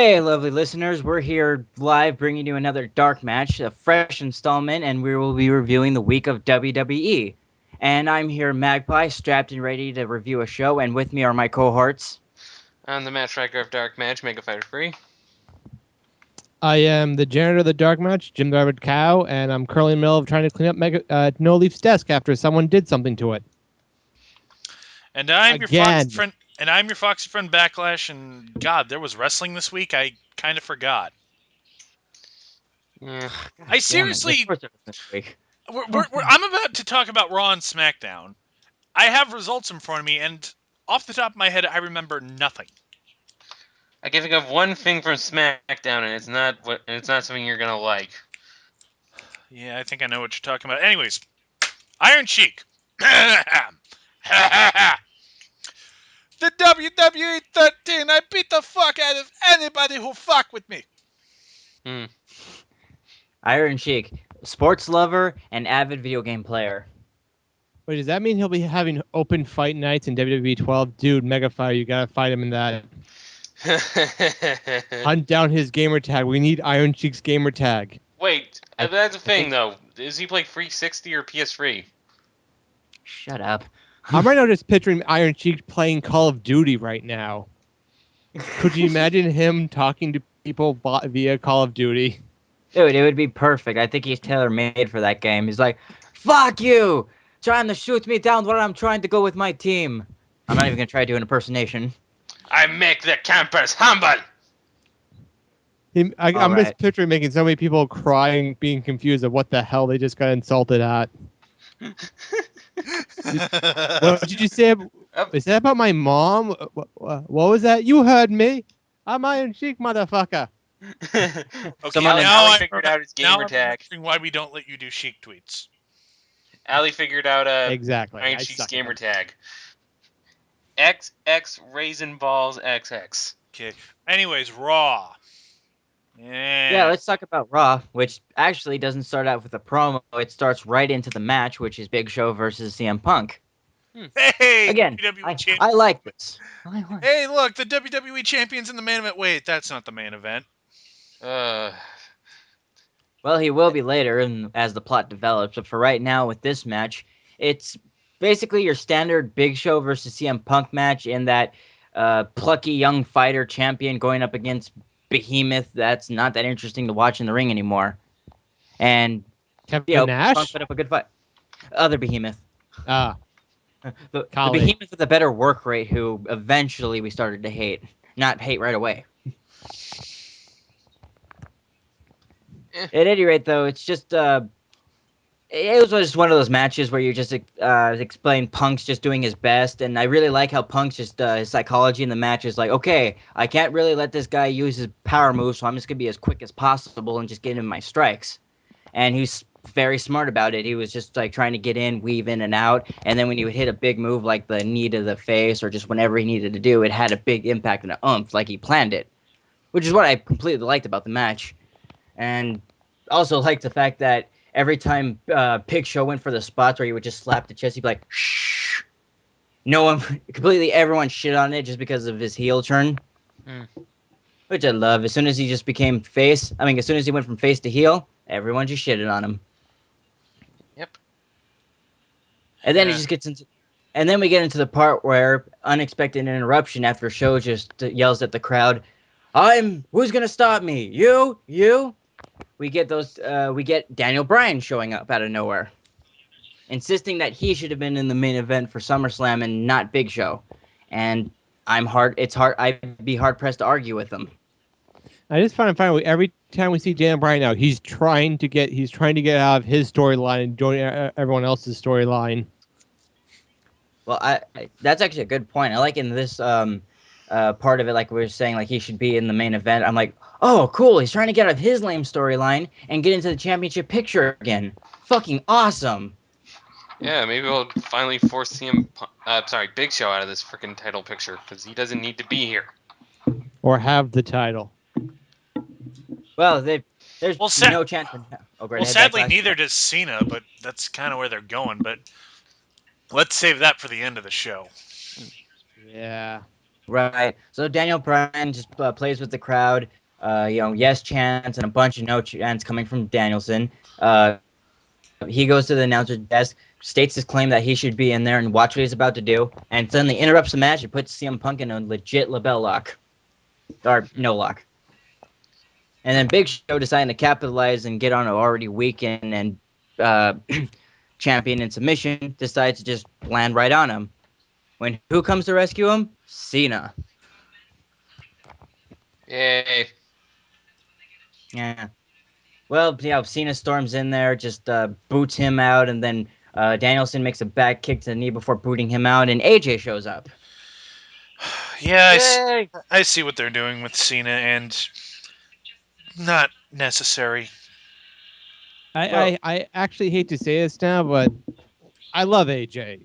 Hey, lovely listeners. We're here live bringing you another Dark Match, a fresh installment, and we will be reviewing the week of WWE. And I'm here, Magpie, strapped and ready to review a show, and with me are my cohorts. I'm the match striker of DarkMatch, Megafighter free. I am the janitor of the DarkMatch, Jim the Rabbit Cow, and I'm currently in the middle of trying to clean up No Leaf's desk after someone did something to it. And I'm your Again. foxy friend. And I'm your foxy friend Backlash. And God, there was wrestling this week. I kind of forgot. Yeah. I Damn it, seriously. this week. I'm about to talk about Raw and SmackDown. I have results in front of me, and off the top of my head, I remember nothing. I can think of one thing from SmackDown, and it's not something you're gonna like. Yeah, I think I know what you're talking about. Anyways, Iron Sheik. The WWE 13. I beat the fuck out of anybody who fuck with me. Iron Sheik, sports lover and avid video game player. Wait, does that mean he'll be having open fight nights in WWE 12? Dude, Megafighter, you gotta fight him in that. Hunt down his gamer tag. We need Iron Sheik's gamer tag. Wait, that's the thing though. Does he play 360 or PS3? Shut up. I'm right now just picturing Iron Sheik playing Call of Duty right now. Could you imagine him talking to people via Call of Duty? Dude, it would be perfect. I think he's tailor-made for that game. He's like, fuck you! Trying to shoot me down while I'm trying to go with my team. I'm not even going to try to do an impersonation. I make the campers humble. I'm just picturing making so many people crying, being confused of what the hell they just got insulted at. What did you say? Is that about my mom? What was that? You heard me. I'm Iron Sheik, motherfucker. Okay, Someone now figured out his gamer tag. I'm why we don't let you do Sheik tweets. Ali figured out exactly. Iron Sheik's gamer tag. XX Raisin Balls XX. Okay. Anyways, Raw. Yeah, let's talk about Raw, which actually doesn't start out with a promo. It starts right into the match, which is Big Show versus CM Punk. Hey, again, I like this. Hey, look, the WWE champion's in the main event. Wait, that's not the main event. Well, he will be later, and as the plot develops. But for right now, with this match, it's basically your standard Big Show versus CM Punk match in that plucky young fighter champion going up against Behemoth that's not that interesting to watch in the ring anymore. And Kevin Nash? Punk put up a good fight. Other Behemoth. The Behemoth with a better work rate, who eventually we started to hate. Not hate right away. At any rate, though, it's just it was just one of those matches where you just explain Punk's just doing his best, and I really like how Punk's just his psychology in the match is like, okay, I can't really let this guy use his power move, so I'm just gonna be as quick as possible and just get him my strikes. And he's very smart about it. He was just like trying to get in, weave in and out, and then when he would hit a big move like the knee to the face or just whenever he needed to do, it had a big impact and an oomph, like he planned it, which is what I completely liked about the match. And also liked the fact that every time Big Show went for the spots where he would just slap the chest, he'd be like, shh. No one, everyone shit on it just because of his heel turn. Which I love. As soon as he just became face, as soon as he went from face to heel, everyone just shitted on him. Yep. And then he just gets into, and then we get into the part where unexpected interruption after Show just yells at the crowd, who's gonna stop me? You? We get Daniel Bryan showing up out of nowhere, insisting that he should have been in the main event for SummerSlam and not Big Show. And I'd be hard pressed to argue with him. I just find every time we see Daniel Bryan now, he's trying to get out of his storyline and join everyone else's storyline. Well, that's actually a good point. I like in this part of it, like we were saying, like he should be in the main event. I'm like, oh, cool. He's trying to get out of his lame storyline and get into the championship picture again. Fucking awesome. Yeah, maybe we'll finally force Big Show out of this freaking title picture because he doesn't need to be here. Or have the title. Well, there's no chance. Sadly, neither does Cena, but that's kind of where they're going. But let's save that for the end of the show. Yeah. Right. So Daniel Bryan just plays with the crowd. Yes chants and a bunch of no chants coming from Danielson. He goes to the announcer's desk, states his claim that he should be in there and watch what he's about to do, and suddenly interrupts the match and puts CM Punk in a legit label lock. Or no lock. And then Big Show deciding to capitalize and get on an already weakened and champion in submission, decides to just land right on him. When who comes to rescue him? Cena. Yay. Yeah. Well, yeah, Cena storms in there, just boots him out, and then Danielson makes a back kick to the knee before booting him out, and AJ shows up. Yeah, Yay. I see what they're doing with Cena, and not necessary. I actually hate to say this now, but I love AJ.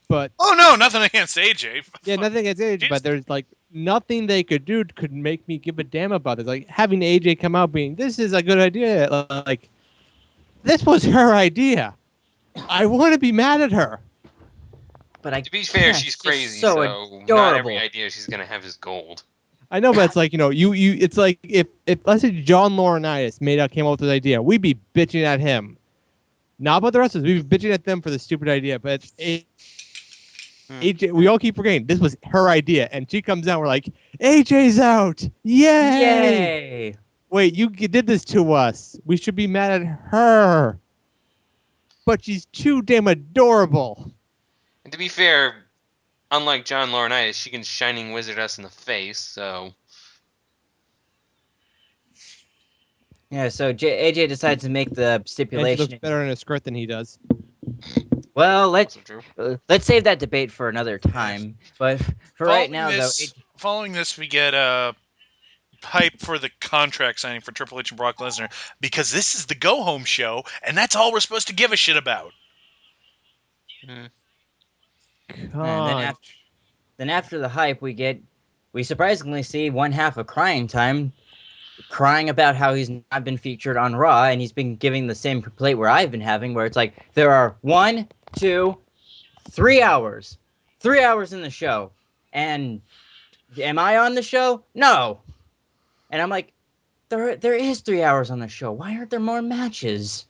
But Oh no, nothing against AJ. yeah, nothing against AJ, Jeez. but there's like nothing they could do could make me give a damn about this. Like having AJ come out being, this is a good idea. Like this was her idea. I want to be mad at her. But To be fair, can't. she's She's crazy, so not every adorable. idea she's gonna have is gold. I know, but it's like, you it's like if let's say John Laurinaitis came up with this idea, we'd be bitching at him. Not about the rest of us, we'd be bitching at them for the stupid idea. But AJ, we all keep forgetting this was her idea, and she comes out, we're like, AJ's out, yay! Yay! Wait, you did this to us. We should be mad at her. But she's too damn adorable. And to be fair, unlike John Laurinaitis, she can Shining Wizard us in the face, so... Yeah, so AJ decides to make the And she stipulation. looks better in a skirt than he does. Well, Also true. let's save that debate for another time. But for right now, Following this, we get a hype for the contract signing for Triple H and Brock Lesnar, because this is the go-home show, and that's all we're supposed to give a shit about. and then after the hype, we surprisingly see one half of Crying Time, crying about how he's not been featured on Raw, and he's been giving the same complaint where I've been having, where it's like there are 1, 2, 3 hours, 3 hours in the show, and am I on the show? No. And I'm like, there is 3 hours on the show. Why aren't there more matches?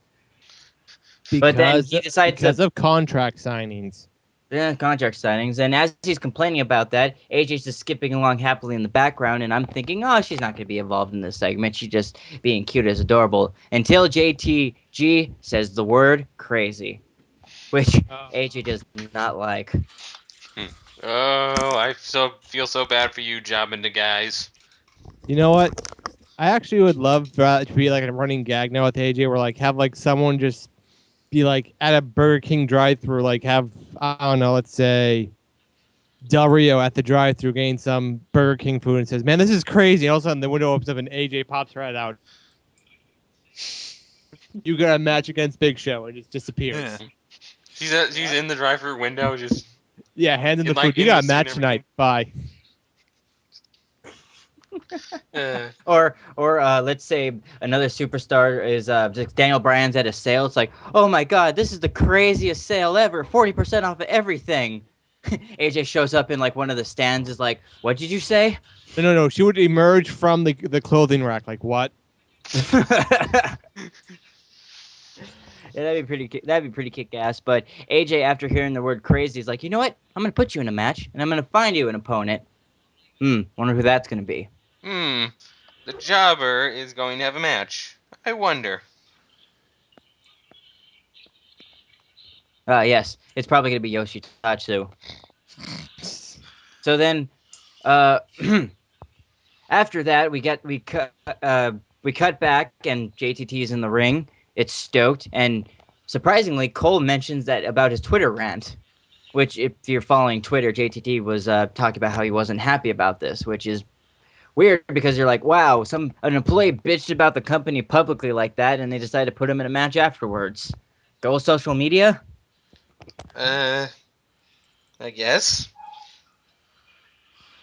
But then he decides because of contract signings. Contract signings, and as he's complaining about that, AJ's just skipping along happily in the background, and I'm thinking, oh, she's not going to be involved in this segment. She's just being cute as adorable. Until JTG says the word crazy, which AJ does not like. Oh, I feel so bad for you, jobbing to guys. You know what? I actually would love for that to be like a running gag now with AJ, where like have like someone just be like at a Burger King drive-thru, like have, I don't know, let's say Del Rio at the drive-thru getting some Burger King food and says, "Man, this is crazy." And all of a sudden the window opens up and AJ pops her head out. You got a match against Big Show and just disappears. Yeah. She's in the drive-thru window, just handing the like food. You got a in the match scene, tonight. Bye. Or let's say another superstar is just Daniel Bryan's at a sale. It's like, oh my god, this is the craziest sale ever, 40% off of everything. AJ shows up in like one of the stands, is like, what did you say? No. She would emerge from the clothing rack. Like what? Yeah, that'd be pretty kick-ass. But AJ, after hearing the word crazy, is like, you know what? I'm gonna put you in a match, and I'm gonna find you an opponent. Wonder who that's gonna be. The jobber is going to have a match. I wonder. Yes, it's probably gonna be Yoshitatsu. So then, after that, we cut back, and JTT is in the ring. It's stoked, and surprisingly, Cole mentions that about his Twitter rant, which, if you're following Twitter, JTT was talking about how he wasn't happy about this, which is weird because you're like, wow, an employee bitched about the company publicly like that, and they decided to put him in a match afterwards. Go social media? I guess.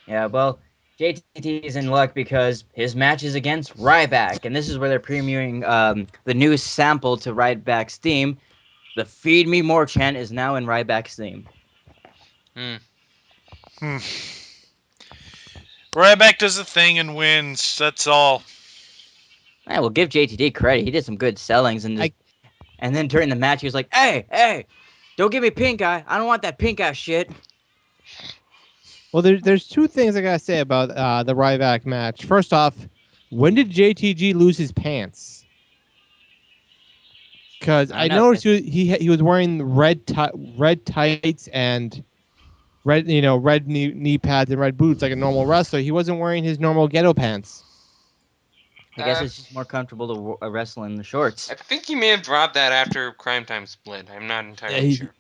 Yeah, well, JTT is in luck because his match is against Ryback, and this is where they're premiering the new sample to Ryback's theme. The Feed Me More chant is now in Ryback's theme. Ryback does the thing and wins. That's all. I will give JTD credit. He did some good sellings, and then during the match, he was like, "Hey, don't give me pink eye. I don't want that pink eye shit." Well, there's two things I gotta say about the Ryback match. First off, when did JTG lose his pants? Because I noticed he was wearing red tights and red knee pads and red boots like a normal wrestler. He wasn't wearing his normal ghetto pants. I guess it's just more comfortable to wrestle in the shorts. I think he may have dropped that after Crime Time split. I'm not entirely sure.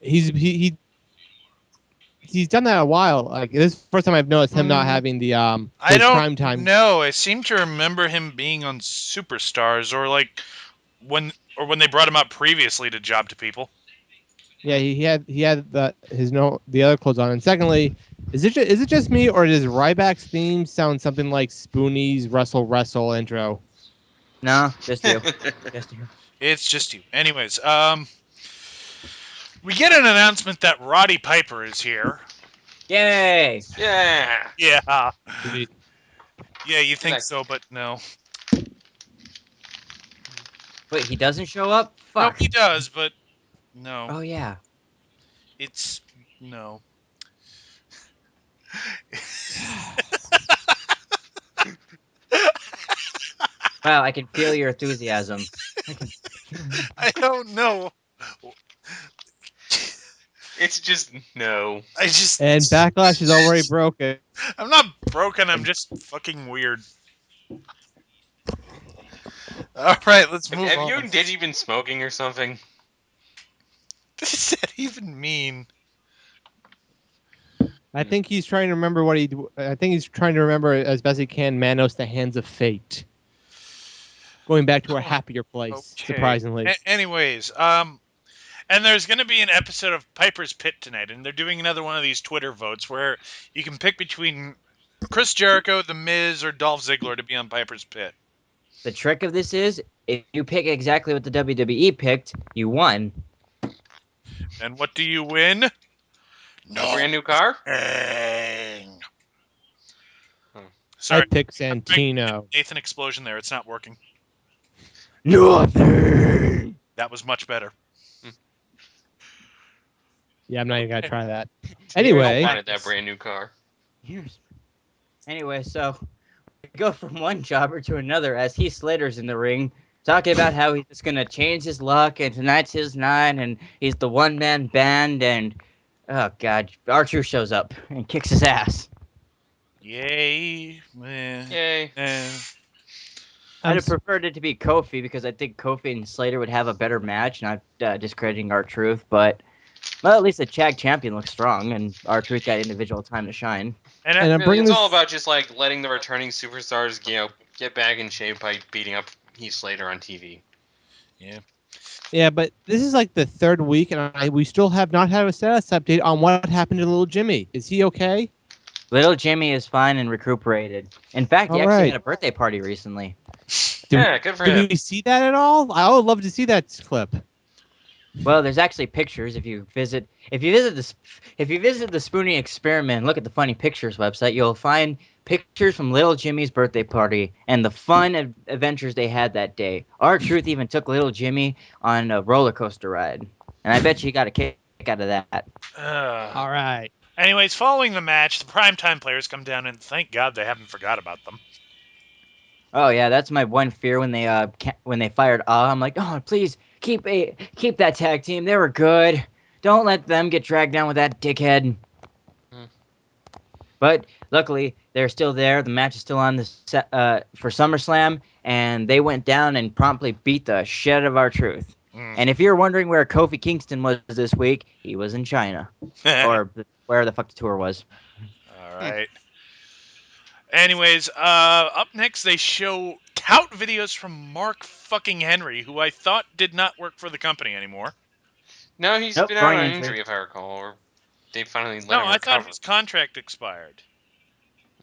He's done that a while. Like this is the first time I've noticed him not having the I his don't prime time. know. I seem to remember him being on Superstars or like when they brought him up previously to Job to People. Yeah, he had the other clothes on. And secondly, is it just me or does Ryback's theme sound something like Spoonie's Wrestle intro? No, just you. Just you. It's just you. Anyways, we get an announcement that Roddy Piper is here. Yay! Yeah. Yeah. Sweet. Yeah, you think Like- so, but no. Wait, he doesn't show up? No, Fuck. he does, but no. Oh yeah. It's no. Wow, I can feel your enthusiasm. I don't know. It's just no. And Backlash is already broken. I'm not broken. I'm just fucking weird. All right, let's move Have on. you and Digi been smoking or something? What does that even mean? I think he's trying to remember I think he's trying to remember as best he can Manos the Hands of Fate. Going back to a happier place, Okay. surprisingly. Anyways, and there's going to be an episode of Piper's Pit tonight, and they're doing another one of these Twitter votes where you can pick between Chris Jericho, The Miz, or Dolph Ziggler to be on Piper's Pit. The trick of this is, if you pick exactly what the WWE picked, you won. And what do you win? A brand new car? Nothing. Hmm. Sorry, I picked Santino. Nathan explosion there. It's not working. Nothing. That was much better. Yeah, I'm not even gonna try that. I Anyway, wanted that brand new car. Anyway, so we go from one jobber to another as Heath Slater's in the ring, talking about how he's just gonna change his luck and tonight's his night and he's the one-man band and oh god, R-Truth shows up and kicks his ass. Yay. Yay. I'd have preferred it to be Kofi because I think Kofi and Slater would have a better match, not discrediting R-Truth, but well, at least the Chag champion looks strong and R-Truth got individual time to shine. and I'm Really, bringing it's this. all about just like letting the returning superstars, get back in shape by beating up Heath Slater on TV. Yeah, but this is like the third week, and we still have not had a status update on what happened to little Jimmy. Is he okay? Little Jimmy is fine and recuperated. In fact, he All actually right. had a birthday party recently. Yeah, good for him. Did we see that at all? I would love to see that clip. Well, there's actually pictures if you visit the Spoonie Experiment, look at the Funny Pictures website, you'll find pictures from Little Jimmy's birthday party and the fun adventures they had that day. R-Truth even took Little Jimmy on a roller coaster ride, and I bet you got a kick out of that. All right. Anyways, following the match, the primetime players come down, and thank God they haven't forgot about them. Oh yeah, that's my one fear when they fired I'm like, oh please keep that tag team. They were good. Don't let them get dragged down with that dickhead. But luckily, they're still there. The match is still on for SummerSlam, and they went down and promptly beat the shit out of R-Truth. And if you're wondering where Kofi Kingston was this week, he was in China. Or where the fuck the tour was. All right. Anyways, up next they show tout videos from Mark fucking Henry, who I thought did not work for the company anymore. No, he's Nope, been out on groin injury, if I recall, or they finally let No, him I recover. thought his contract expired.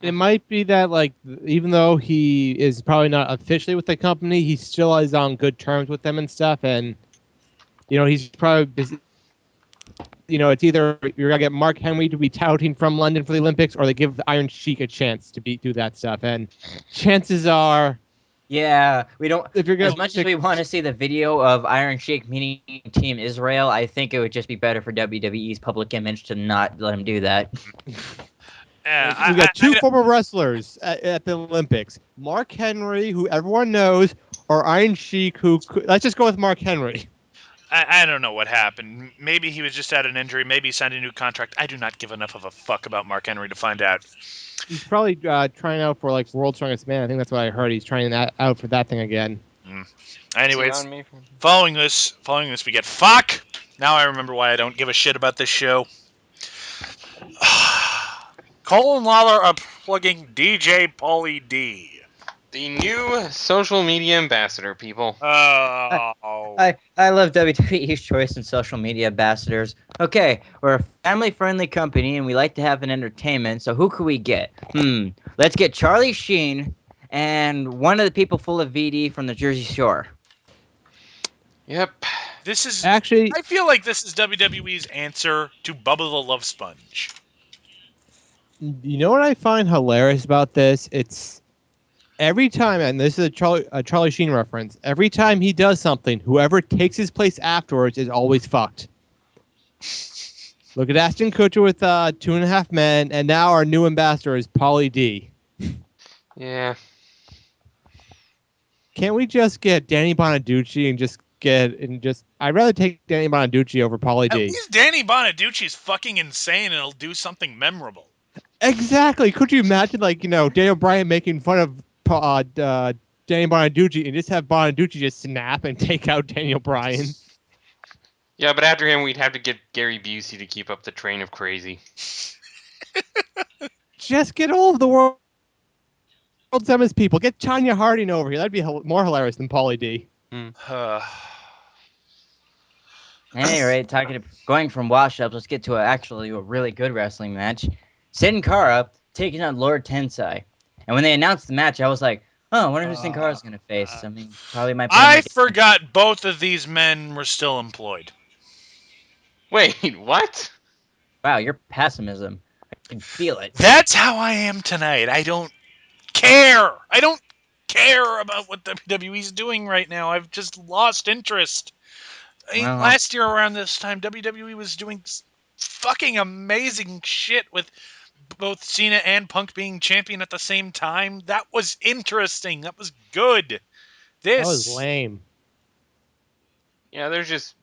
It might be that, like, even though he is probably not officially with the company, he still is on good terms with them and stuff. And, you know, he's probably busy. it's either you're gonna get Mark Henry to be touting from London for the Olympics, or they give the Iron Sheik a chance to do that stuff. And chances are, Yeah, we don't. if you're gonna As much as pick, we want to see the video of Iron Sheik meeting Team Israel, I think it would just be better for WWE's public image to not let him do that. Yeah, we got two former wrestlers at the Olympics: Mark Henry, who everyone knows, or Iron Sheik, who let's just go with Mark Henry. I don't know what happened. Maybe he was just at an injury. Maybe he signed a new contract. I do not give enough of a fuck about Mark Henry to find out. He's probably trying out for like World's Strongest Man. I think that's what I heard. He's trying that out for that thing again. Anyways, following this, we get fuck. Now I remember why I don't give a shit about this show. Cole and Lawler are plugging DJ Paulie D. The new social media ambassador, people. Oh. I love WWE's choice in social media ambassadors. Okay, we're a family-friendly company and we like to have an entertainment, so who could we get? Let's get Charlie Sheen and one of the people full of VD from the Jersey Shore. Yep. This is Actually, I feel like this is WWE's answer to Bubba the Love Sponge. you know what I find hilarious about this? It's every time, and this is a Charlie Sheen reference, every time he does something, whoever takes his place afterwards is always fucked. Look at Ashton Kutcher with 2.5 Men, and now our new ambassador is Paulie D. Yeah. Can't we just get Danny Bonaducci I'd rather take Danny Bonaducci over Paulie At D. least Danny Bonaducci's fucking insane and he'll do something memorable. Exactly. Could you imagine, Daniel Bryan making fun of Danny Bonaducci and just have Bonaducci just snap and take out Daniel Bryan? Yeah, but after him, we'd have to get Gary Busey to keep up the train of crazy. Just get all of the world's dumbest people. Get Tanya Harding over here. That'd be more hilarious than Paulie D. At any rate, going from wash-ups, let's get to a really good wrestling match. Sin Cara taking on Lord Tensai. And when they announced the match, I was like, oh, I wonder who Sin Cara's going to face. I mean, probably my I forgot both of these men were still employed. Wait, what? Wow, your pessimism. I can feel it. That's how I am tonight. I don't care. I don't care about what WWE's doing right now. I've just lost interest. Last year around this time, WWE was doing fucking amazing shit with both Cena and Punk being champion at the same time. That was interesting. That was good. That was lame. Yeah, they're just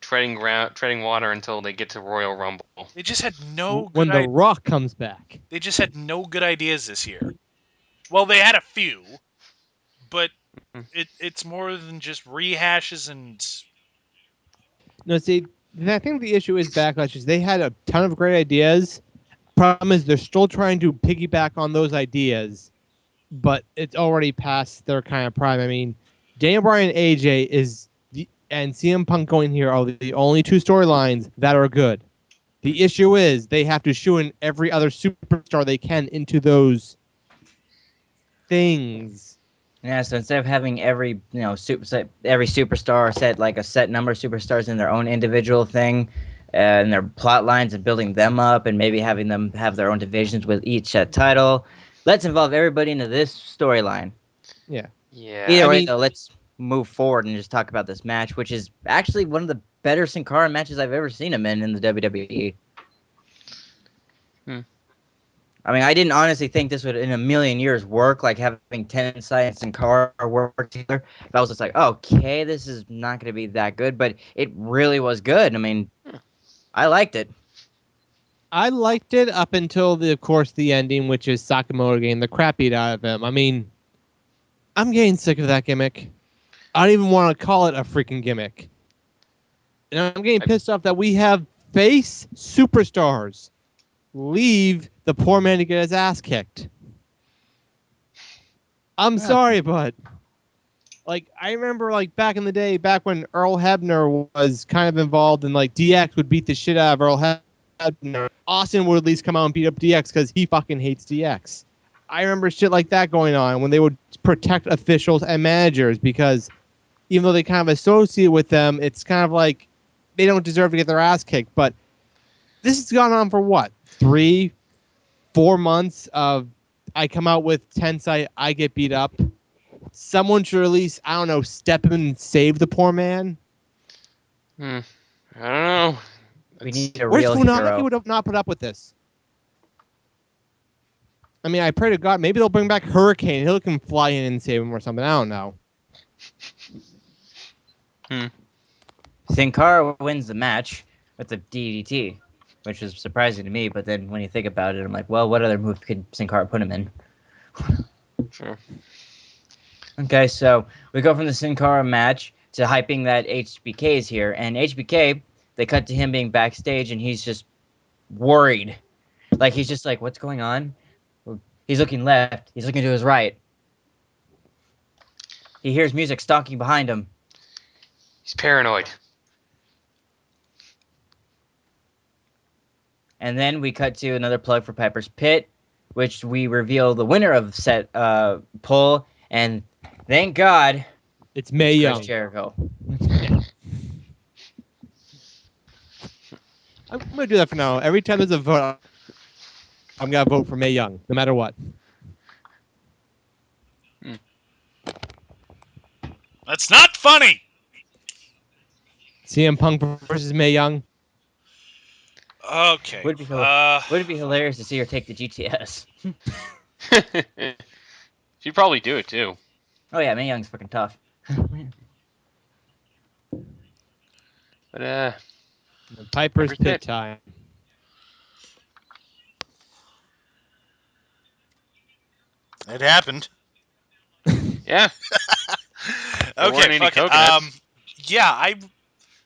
treading water until they get to Royal Rumble. They just had no when The Rock comes back. They just had no good ideas this year. Well, they had a few, but it's more than just rehashes and. No, see, I think the issue is Backlash is they had a ton of great ideas. Problem is they're still trying to piggyback on those ideas, but it's already past their kind of prime. I mean, Daniel Bryan and AJ and CM Punk going here are the only two storylines that are good. The issue is they have to shoe in every other superstar they can into those things. Yeah, so instead of having every superstar set like a set number of superstars in their own individual thing, and their plot lines and building them up, and maybe having them have their own divisions with each title, let's involve everybody into this storyline. Yeah. Either way, though, let's move forward and just talk about this match, which is actually one of the better Sin Cara matches I've ever seen him in the WWE. I mean, I didn't honestly think this would in a million years work, like having Tensai and Sin Cara work together. But I was just like, okay, this is not going to be that good, but it really was good. I mean, I liked it. I liked it up until, of course, the ending, which is Sakamoto getting the crap beat out of him. I mean, I'm getting sick of that gimmick. I don't even want to call it a freaking gimmick. And I'm getting pissed off that we have face superstars leave the poor man to get his ass kicked. I'm sorry, but I remember back in the day, back when Earl Hebner was kind of involved and DX would beat the shit out of Earl Hebner. Austin would at least come out and beat up DX because he fucking hates DX. I remember shit like that going on when they would protect officials and managers because even though they kind of associate with them, it's kind of like they don't deserve to get their ass kicked. But this has gone on for what? 3-4 months of I come out with Tensai, I get beat up. Someone should at least, I don't know, step in and save the poor man. I don't know. We need a Where's real Funaki hero. would have not put up with this? I mean, I pray to God, maybe they'll bring back Hurricane. He can fly in and save him or something. I don't know. Sin Cara wins the match with the DDT, which is surprising to me. But then when you think about it, I'm like, well, what other move could Sin Cara put him in? Sure. Okay, so we go from the Sin Cara match to hyping that HBK is here, and HBK, they cut to him being backstage, and he's just worried. Like, he's just like, what's going on? He's looking left. He's looking to his right. He hears music stalking behind him. He's paranoid. And then we cut to another plug for Piper's Pit, which we reveal the winner of set poll, and thank God It's Mae Young. Chris Jericho. I'm going to do that for now. Every time there's a vote, I'm going to vote for Mae Young, no matter what. That's not funny. CM Punk versus Mae Young. Okay. Would it be hilarious to see her take the GTS? She'd probably do it too. Oh yeah, Mae Young's fucking tough. But Piper's Pit. Pit time. It happened. Yeah. There weren't Okay, any fuck it. coconuts. Yeah, I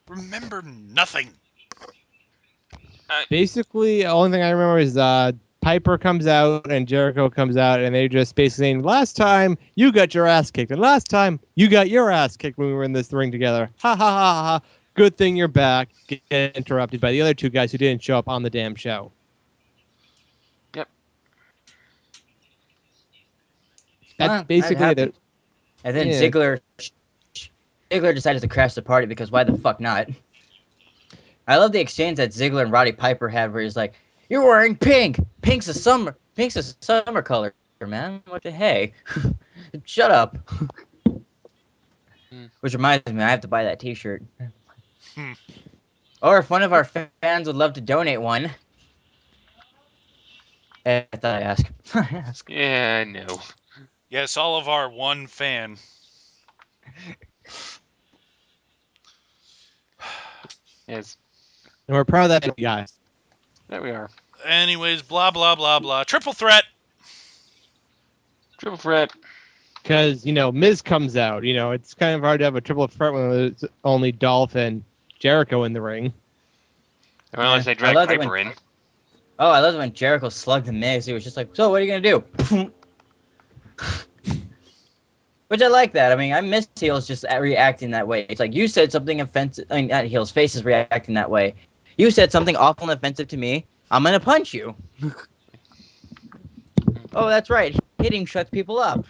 remember nothing. Basically, the only thing I remember is Piper comes out and Jericho comes out, and they're just basically saying, last time you got your ass kicked, and last time you got your ass kicked when we were in this ring together. Ha ha ha ha. Good thing you're back. Get interrupted by the other two guys who didn't show up on the damn show. Yep. That's Well, basically that it. happened. And then Yeah. Ziggler decided to crash the party because why the fuck not? I love the exchange that Ziggler and Roddy Piper had where he's like, you're wearing pink. Pink's a summer color, man. What the hey? Shut up. Which reminds me, I have to buy that t-shirt. Or if one of our fans would love to donate one. I thought I'd ask. Yeah, I know. Yes, all of our one fan. Yes. And we're proud of that, guys. There we are. Anyways, blah, blah, blah, blah. Triple threat. Triple threat. Because, Miz comes out. It's kind of hard to have a triple threat when there's only Dolph and Jericho in the ring. Unless they I drag love it Piper in. Oh, I love it when Jericho slugged the Miz. He was just like, so what are you going to do? Which I like that. I mean, I miss heels just reacting that way. It's like, you said something offensive. I mean, not heels, faces reacting that way. You said something awful and offensive to me. I'm going to punch you. Oh, that's right. Hitting shuts people up.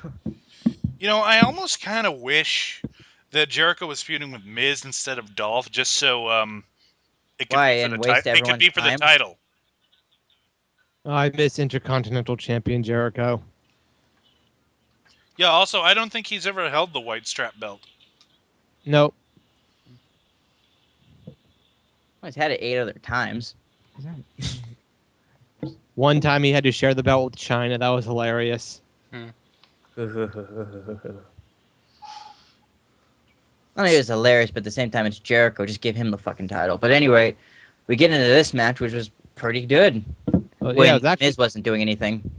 I almost kind of wish that Jericho was feuding with Miz instead of Dolph, just so it could Why, be for and the waste title. It could be everyone's for the time? title. Oh, I miss Intercontinental Champion Jericho. Yeah. Also, I don't think he's ever held the white strap belt. Nope. Well, he's had it 8 other times. One time he had to share the belt with China. That was hilarious. I mean, it was hilarious, but at the same time, it's Jericho. Just give him the fucking title. But anyway, we get into this match, which was pretty good. Well, When yeah, it was actually, Miz wasn't doing anything.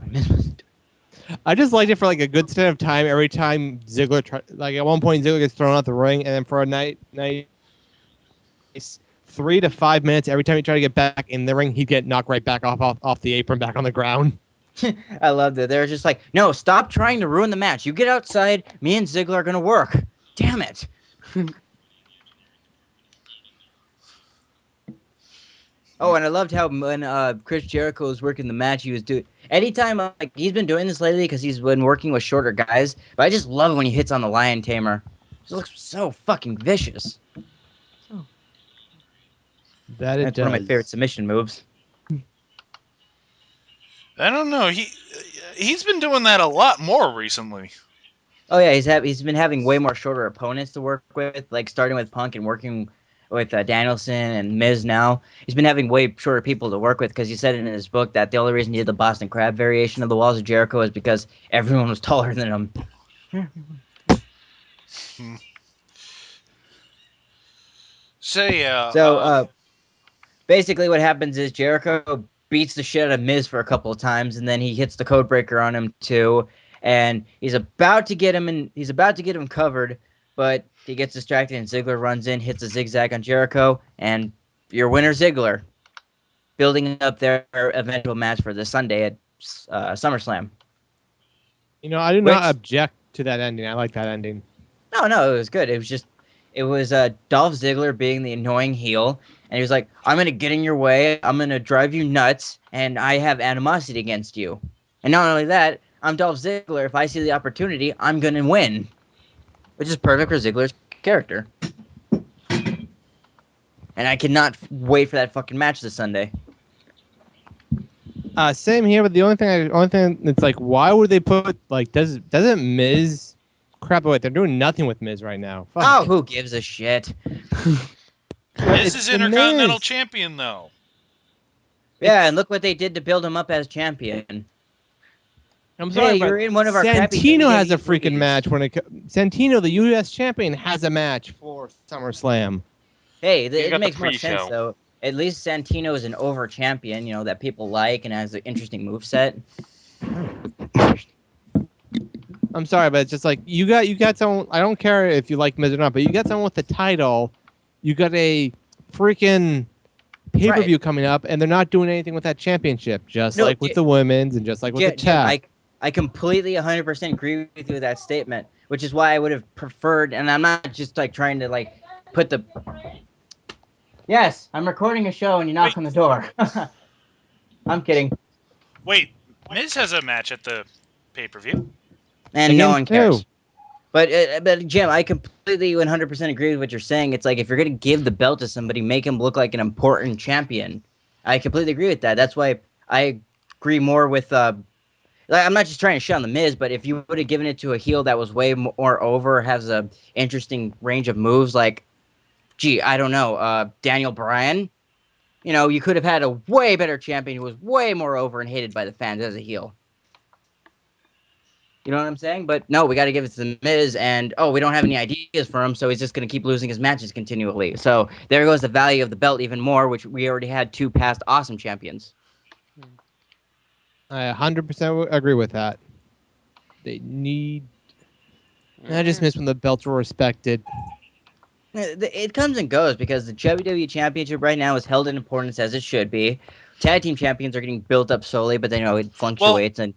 I just liked it for like a good set of time. Every time Ziggler, at one point Ziggler gets thrown out the ring, and then for a nice 3 to 5 minutes, every time he tried to get back in the ring, he'd get knocked right back off the apron, back on the ground. I loved it. They were just like, no, stop trying to ruin the match. You get outside, me and Ziggler are going to work. Damn it. Oh, and I loved how when Chris Jericho was working the match, he was doing... Anytime, he's been doing this lately because he's been working with shorter guys, but I just love it when he hits on the Lion Tamer. It looks so fucking vicious. That it That's does. one of my favorite submission moves. I don't know. He's been doing that a lot more recently. Oh yeah, he's been having way more shorter opponents to work with, like starting with Punk and working with Danielson and Miz now. He's been having way shorter people to work with because he said it in his book that the only reason he did the Boston Crab variation of the Walls of Jericho is because everyone was taller than him. So yeah. So basically what happens is Jericho beats the shit out of Miz for a couple of times, and then he hits the code breaker on him too, and he's about to get him covered, but he gets distracted and Ziggler runs in, hits a zigzag on Jericho, and your winner Ziggler, building up their eventual match for this Sunday at SummerSlam. I do not Which object to that ending. I like that ending. No, it was good. It was Dolph Ziggler being the annoying heel, and he was like, "I'm gonna get in your way. I'm gonna drive you nuts, and I have animosity against you. And not only that, I'm Dolph Ziggler. If I see the opportunity, I'm gonna win," which is perfect for Ziggler's character. And I cannot wait for that fucking match this Sunday. Same here, but the only thing that's like, why would they put like doesn't Miz? Crap! Wait, they're doing nothing with Miz right now. Fuck. Oh, who gives a shit? Miz It's is the Intercontinental Miz. Champion, though. Yeah, and look what they did to build him up as champion. I'm sorry, Hey, but you're in one of our crappy Santino has a WWE freaking movies. match Santino, the U.S. champion, has a match for SummerSlam. Hey, He's it got the makes more sense pre-show. though. At least Santino is an over champion, that people like and has an interesting move set. I'm sorry, but it's just like you got someone. I don't care if you like Miz or not, but you got someone with the title. You got a freaking pay-per-view coming up, and they're not doing anything with that championship, just No, like with the women's and just like with the Jim, tag. I completely 100% agree with you with that statement, which is why I would have preferred, and I'm not just like trying to like put the. Yes, I'm recording a show and you knock on the door. I'm kidding. Wait, Miz has a match at the pay-per-view. And no one Against who? cares. But Jim, I completely 100% agree with what you're saying. It's like if you're gonna give the belt to somebody, make him look like an important champion. I completely agree with that. That's why I agree more with. Like, I'm not just trying to shit on the Miz, but if you would have given it to a heel that was way more over, has a interesting range of moves, like, I don't know, Daniel Bryan. You could have had a way better champion who was way more over and hated by the fans as a heel. You know what I'm saying? But no, we got to give it to the Miz, and we don't have any ideas for him, so he's just going to keep losing his matches continually. So there goes the value of the belt even more, which we already had two past awesome champions. I 100% agree with that. They need. I just miss when the belts were respected. It comes and goes because the WWE Championship right now is held in importance as it should be. Tag team champions are getting built up slowly, but then it fluctuates. And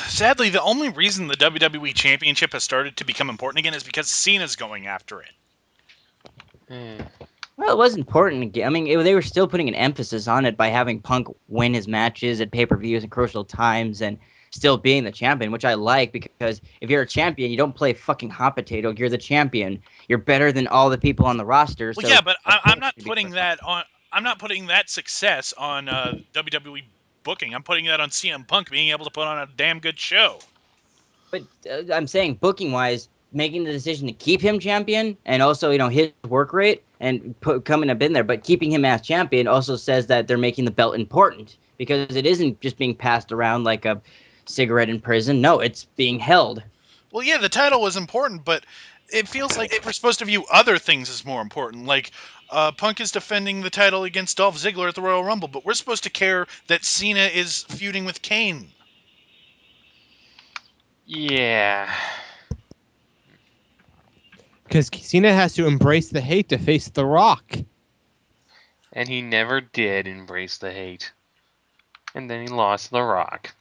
Sadly, the only reason the WWE Championship has started to become important again is because Cena's going after it. well, it was important. I mean, they were still putting an emphasis on it by having Punk win his matches at pay-per-views and crucial times, and still being the champion, which I like because if you're a champion, you don't play fucking hot potato. You're the champion. You're better than all the people on the roster. Well, so yeah, but I'm course not you'd be putting first. that on. I'm not putting that success on WWE booking. I'm putting that on CM Punk being able to put on a damn good show. But I'm saying booking wise, making the decision to keep him champion and also his work rate and coming up in there, but keeping him as champion also says that they're making the belt important because it isn't just being passed around like a cigarette in prison. No, it's being held. Well, yeah, the title was important, but it feels like we're supposed to view other things as more important. Like Punk is defending the title against Dolph Ziggler at the Royal Rumble, but we're supposed to care that Cena is feuding with Kane. Yeah. Because Cena has to embrace the hate to face The Rock. And he never did embrace the hate. And then he lost The Rock.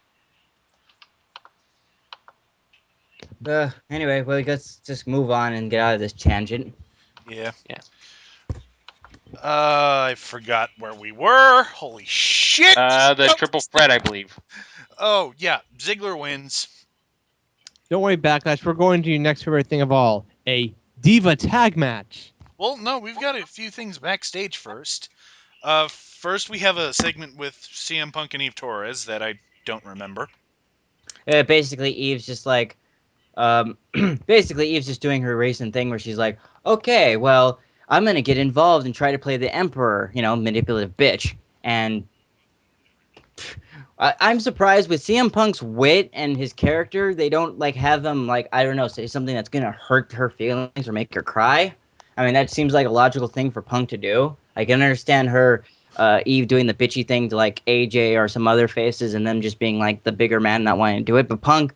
Anyway, well, let's just move on and get out of this tangent. Yeah. Yeah. I forgot where we were. Holy shit! The triple threat, I believe. Oh, yeah. Ziggler wins. Don't worry, Backlash. We're going to your next favorite thing of all, a Diva tag match. Well, no, we've got a few things backstage first. First, we have a segment with CM Punk and Eve Torres that I don't remember. Basically, Eve's just like, basically Eve's just doing her racing thing where she's like, okay, well, I'm gonna get involved and try to play the Emperor, manipulative bitch. And I'm surprised with CM Punk's wit and his character, they don't like have him like, I don't know, say something that's gonna hurt her feelings or make her cry. I mean, that seems like a logical thing for Punk to do. I can understand her, Eve doing the bitchy thing to like AJ or some other faces, and them just being like the bigger man not wanting to do it. But Punk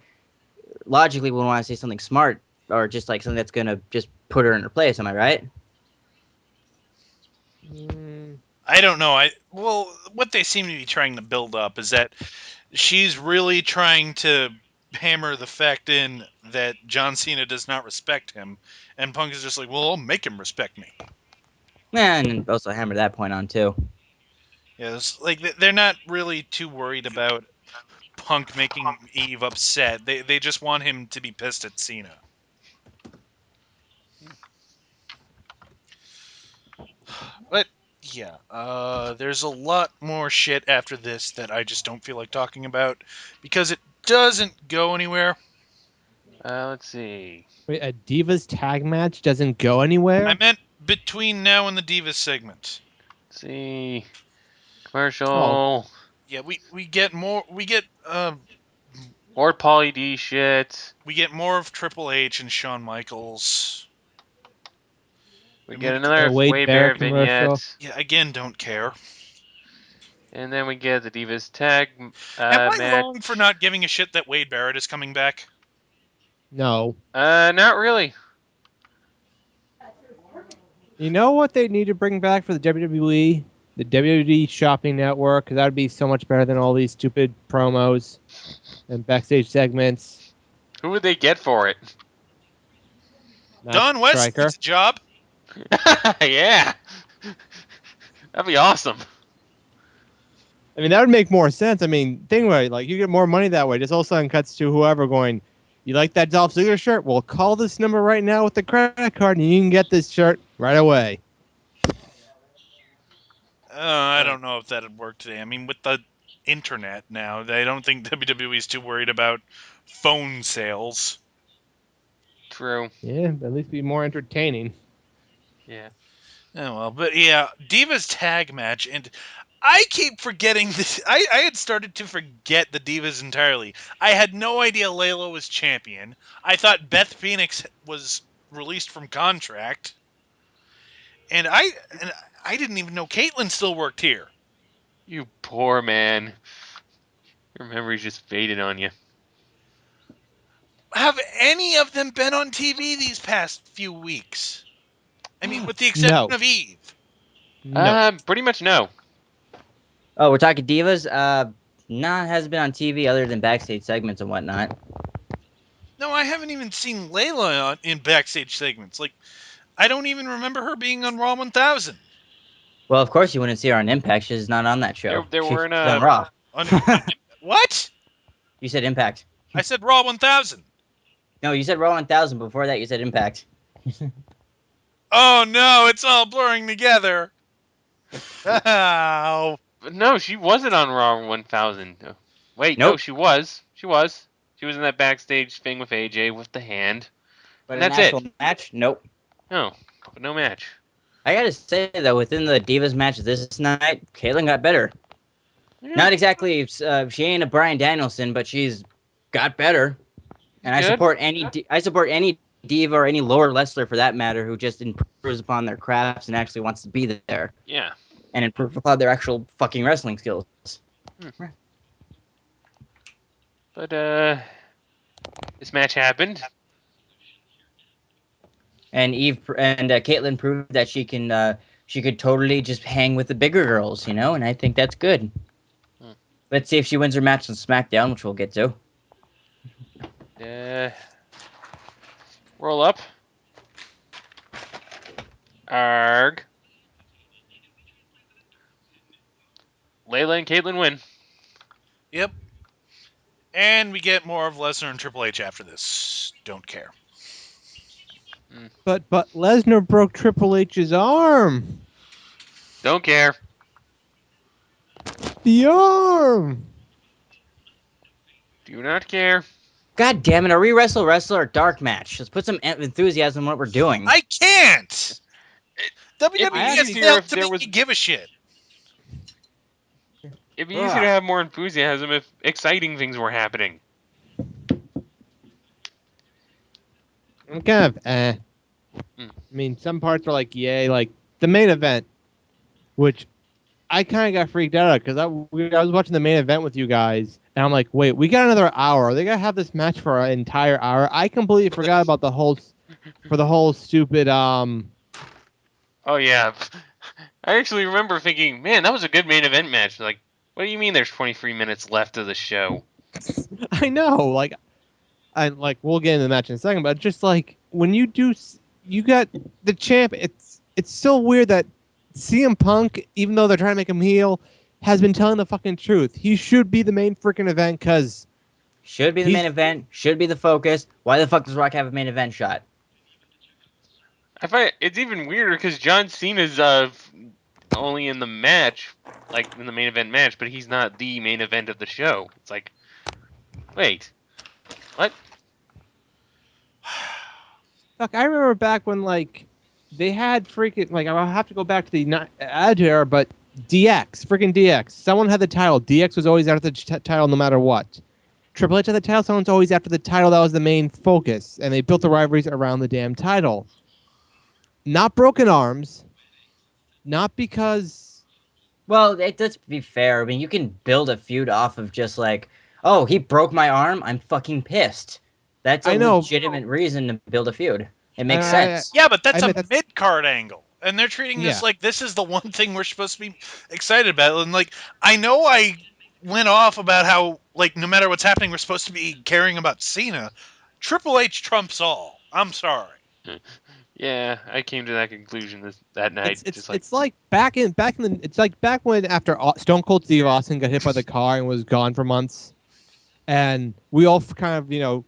logically would want to say something smart or just like something that's gonna just put her in her place. Am I right? I don't know. Well, what they seem to be trying to build up is that she's really trying to hammer the fact in that John Cena does not respect him, and Punk is just like, well, I'll make him respect me. And also hammer that point on too. Yes, like they're not really too worried about Punk making Eve upset. They just want him to be pissed at Cena. But yeah, there's a lot more shit after this that I just don't feel like talking about because it doesn't go anywhere. Let's see. Wait, a Divas tag match doesn't go I anywhere? meant between now and the Divas segment. Let's see. Oh. Commercial. Yeah, we get more. More Pauly D shit. We get more of Triple H and Shawn Michaels. We And get we another A Wade Wade Barrett Barrett commercial. vignette. yeah, again, don't care. And then we get the Divas tag Am I match. wrong for not giving a shit that Wade Barrett is coming back? No. Not really. You know what they need to bring back for the WWE? The WWE Shopping Network, because that would be so much better than all these stupid promos and backstage segments. Who would they get for it? Not Don West Striker. needs a job. Yeah. That'd be awesome. I mean, that would make more sense. I mean, think about it. Like, you get more money that way. Just all of a sudden cuts to whoever going, you like that Dolph Ziggler shirt? Well, call this number right now with the credit card, and you can get this shirt right away. I don't know if that'd work today. I mean, with the internet now, I don't think WWE is too worried about phone sales. True. Yeah, at least be more entertaining. Yeah. Oh well, but yeah, Divas tag match, and I keep forgetting this. I had started to forget the Divas entirely. I had no idea Layla was champion. I thought Beth Phoenix was released from contract, and I didn't even know Caitlyn still worked here. You poor man. Your memory's just faded on you. Have any of them been on TV these past few weeks? I mean, with the exception No. of Eve. No. Pretty much no. Oh, we're talking divas. Nah, hasn't been on TV other than backstage segments and whatnot. No, I haven't even seen Layla in backstage segments. Like, I don't even remember her being on Raw 1000. Well, of course you wouldn't see her on Impact. She's not on that show. There She's weren't on Raw. What? You said Impact. I said Raw 1000. No, you said Raw 1000. Before that, you said Impact. Oh no, it's all blurring together. Ow. No, she wasn't on Raw 1000. Wait, no, Nope. she was. She was. She was in that backstage thing with AJ with the hand. But And an that's it. actual match, nope. No, but no match. I gotta say though, within the divas match this night, Caitlyn got better. Yeah, Not exactly. She ain't a Bryan Danielson, but she's got better. And I good. support any diva or any lower wrestler for that matter who just improves upon their crafts and actually wants to be there Yeah. and improve upon their actual fucking wrestling skills. But this match happened. And Caitlyn proved that she could totally just hang with the bigger girls, and I think that's good. Let's see if she wins her match on SmackDown, which we'll get to. Roll up. Arg. Layla and Caitlyn win. Yep. And we get more of Lesnar and Triple H after this. Don't care. But Lesnar broke Triple H's arm. Don't care. The arm. Do not care. God damn it! Are we wrestler or dark match? Let's put some enthusiasm in what we're doing. I can't. It'd be WWE has easier failed if to there make was. me give a shit. It'd be easier to have more enthusiasm if exciting things were happening. I'm kind of I mean, some parts are like, yay, like the main event, which I kind of got freaked out because I was watching the main event with you guys, and I'm like, wait, we got another hour. Are they gonna have this match for an entire hour? I completely forgot about the whole stupid Oh yeah, I actually remember thinking, man, that was a good main event match. Like, what do you mean? There's 23 minutes left of the show. I know, like, we'll get into the match in a second, but just like when you got the champ. It's so weird that CM Punk, even though they're trying to make him heel, has been telling the fucking truth. He should be the main freaking event because should be the main event. Should be the focus. Why the fuck does Rock have a main event shot? I find it's even weirder because John Cena's only in the match, like in the main event match, but he's not the main event of the show. It's like, wait, what? Fuck, I remember back when like they had freaking like I'll have to go back to the not Attitude Era, but freaking DX. Someone had the title. DX was always after the title no matter what. Triple H had the title. Someone's always after the title. That was the main focus, and they built the rivalries around the damn title. Not broken arms. Not because. Well, let's be fair. I mean, you can build a feud off of just like, oh, he broke my arm. I'm fucking pissed. That's a legitimate reason to build a feud. It makes sense. Yeah, but that's a mid-card angle. And they're treating this Yeah. like this is the one thing we're supposed to be excited about. And like, I know I went off about how, like, no matter what's happening, we're supposed to be caring about Cena. Triple H trumps all. I'm sorry. Yeah, I came to that conclusion that night. It's like back in the it's like back when after Stone Cold Steve Austin got hit by the car and was gone for months, and we all kind of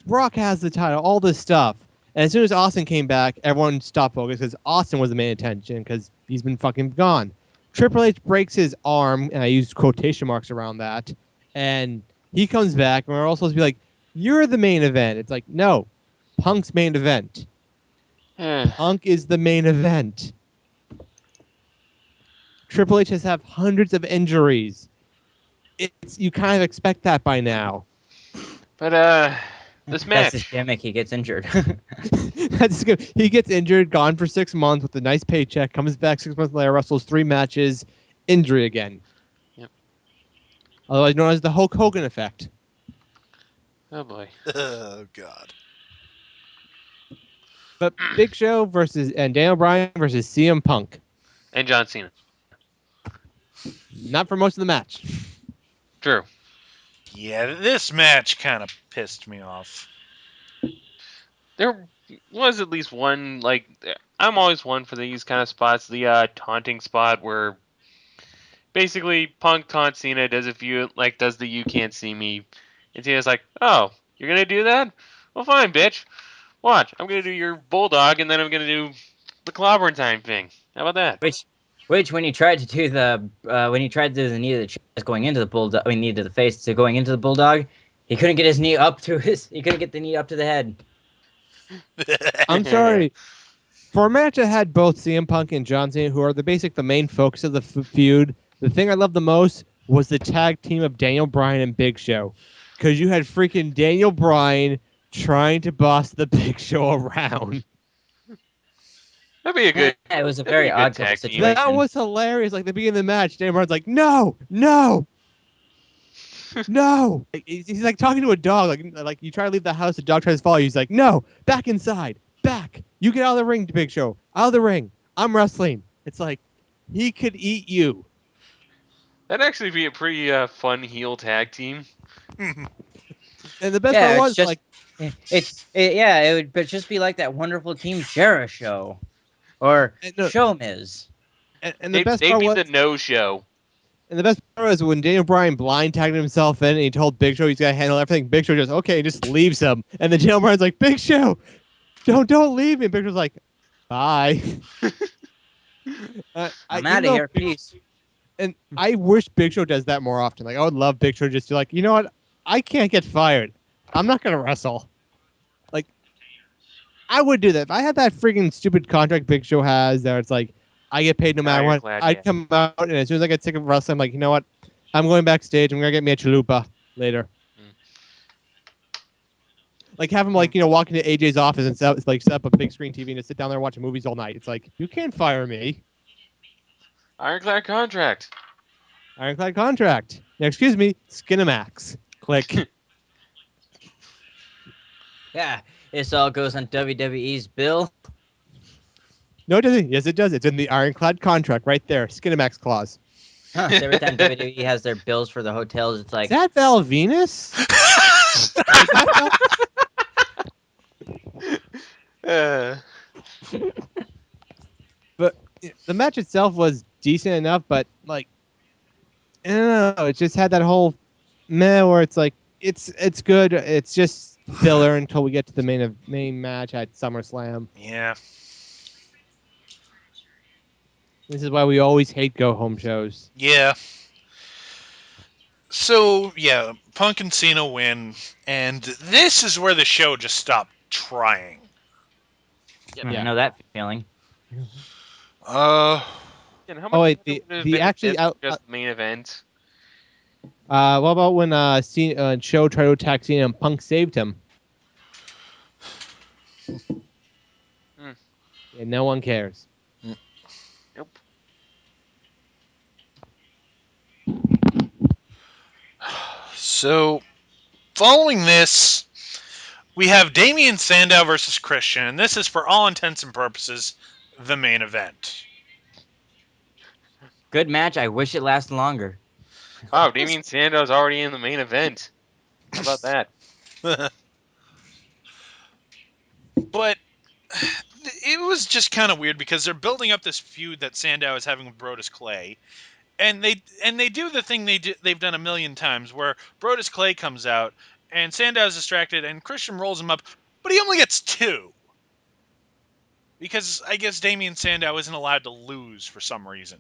Rock has the title, all this stuff, and as soon as Austin came back, everyone stopped focus because Austin was the main attention because he's been fucking gone. Triple H breaks his arm, and I use quotation marks around that, and he comes back, and we're all supposed to be like, "You're the main event." It's like, no, Punk's main event. Punk is the main event. Triple H has had hundreds of injuries. You kind of expect that by now. But this match. That's his gimmick. He gets injured. That's good. He gets injured, gone for 6 months with a nice paycheck, comes back 6 months later, wrestles 3 matches, injury again. Yep. Otherwise known as the Hulk Hogan effect. Oh boy. Oh God. But Big Show and Daniel Bryan versus CM Punk. And John Cena. Not for most of the match. True. Yeah, this match kind of pissed me off. There was at least one, like, I'm always one for these kind of spots. The taunting spot where basically Punk taunts Cena, does the "you can't see me," and Cena's like, "Oh, you're gonna do that? Well, fine, bitch. Watch, I'm gonna do your bulldog, and then I'm gonna do the clobbering time thing. How about that?" Which when he tried to do the the knee to the chest going into the bulldog, knee to the face to going into the bulldog, he couldn't get his knee up to he couldn't get the knee up to the head. I'm sorry. For a match that had both CM Punk and John Cena, who are the main focus of the feud, the thing I loved the most was the tag team of Daniel Bryan and Big Show. Because you had freaking Daniel Bryan trying to boss the Big Show around. That'd be a good. Yeah, it was a very odd tag team. situation. That was hilarious. Like, the beginning of the match, Daniel Bryan's like, no! No! He's like talking to a dog. Like you try to leave the house, the dog tries to follow you. He's like, no! Back inside! Back! You get out of the ring, Big Show. Out of the ring. I'm wrestling. It's like, he could eat you. That'd actually be a pretty fun heel tag team. And the best part was, just, it would just be like that wonderful Team Jera show. Or Show Miz. And the best part was the no-show. And the best part was when Daniel Bryan blind tagged himself in and he told Big Show he's got to handle everything. Big Show just leaves him. And then Daniel Bryan's like, Big Show, don't leave me. And Big Show's like, bye. I'm out of here. Peace. And I wish Big Show does that more often. Like, I would love Big Show just to like, you know what? I can't get fired. I'm not gonna wrestle. Like, I would do that. If I had that freaking stupid contract Big Show has, that it's like I get paid no matter what. Ironclad, I'd yeah. come out, and as soon as I get sick of wrestling, I'm like, you know what? I'm going backstage. I'm gonna get me a chalupa later. Mm. Like, have him like walk into AJ's office and set up a big screen TV and just sit down there and watch movies all night. It's like, you can't fire me. Ironclad contract. Ironclad contract. Now, excuse me, Skinamax. Click. Yeah, this all goes on WWE's bill. No, it doesn't. Yes, it does. It's in the Ironclad contract right there. Skinamax clause. Huh, so every time WWE has their bills for the hotels, it's Is like, that Val Venus? Uh, But the match itself was decent enough, but like, I don't know. It just had that whole meh where it's like it's good. It's just filler until we get to the main match at SummerSlam. Yeah. This is why we always hate go home shows. Yeah. So, yeah, Punk and Cena win, and this is where the show just stopped trying. I know that feeling. and how much Oh wait, would it have the been actually if this was just the main event? what about when Show tried to attack Cena and Punk saved him? Hmm. And no one cares. Nope. So, following this, we have Damian Sandow versus Christian, and this is, for all intents and purposes, the main event. Good match. I wish it lasted longer. Wow, Damian Sandow's already in the main event. How about that? But it was just kind of weird because they're building up this feud that Sandow is having with Brodus Clay, and they do the thing they've done a million times, where Brodus Clay comes out and Sandow's distracted, and Christian rolls him up, but he only gets two because I guess Damian Sandow isn't allowed to lose for some reason.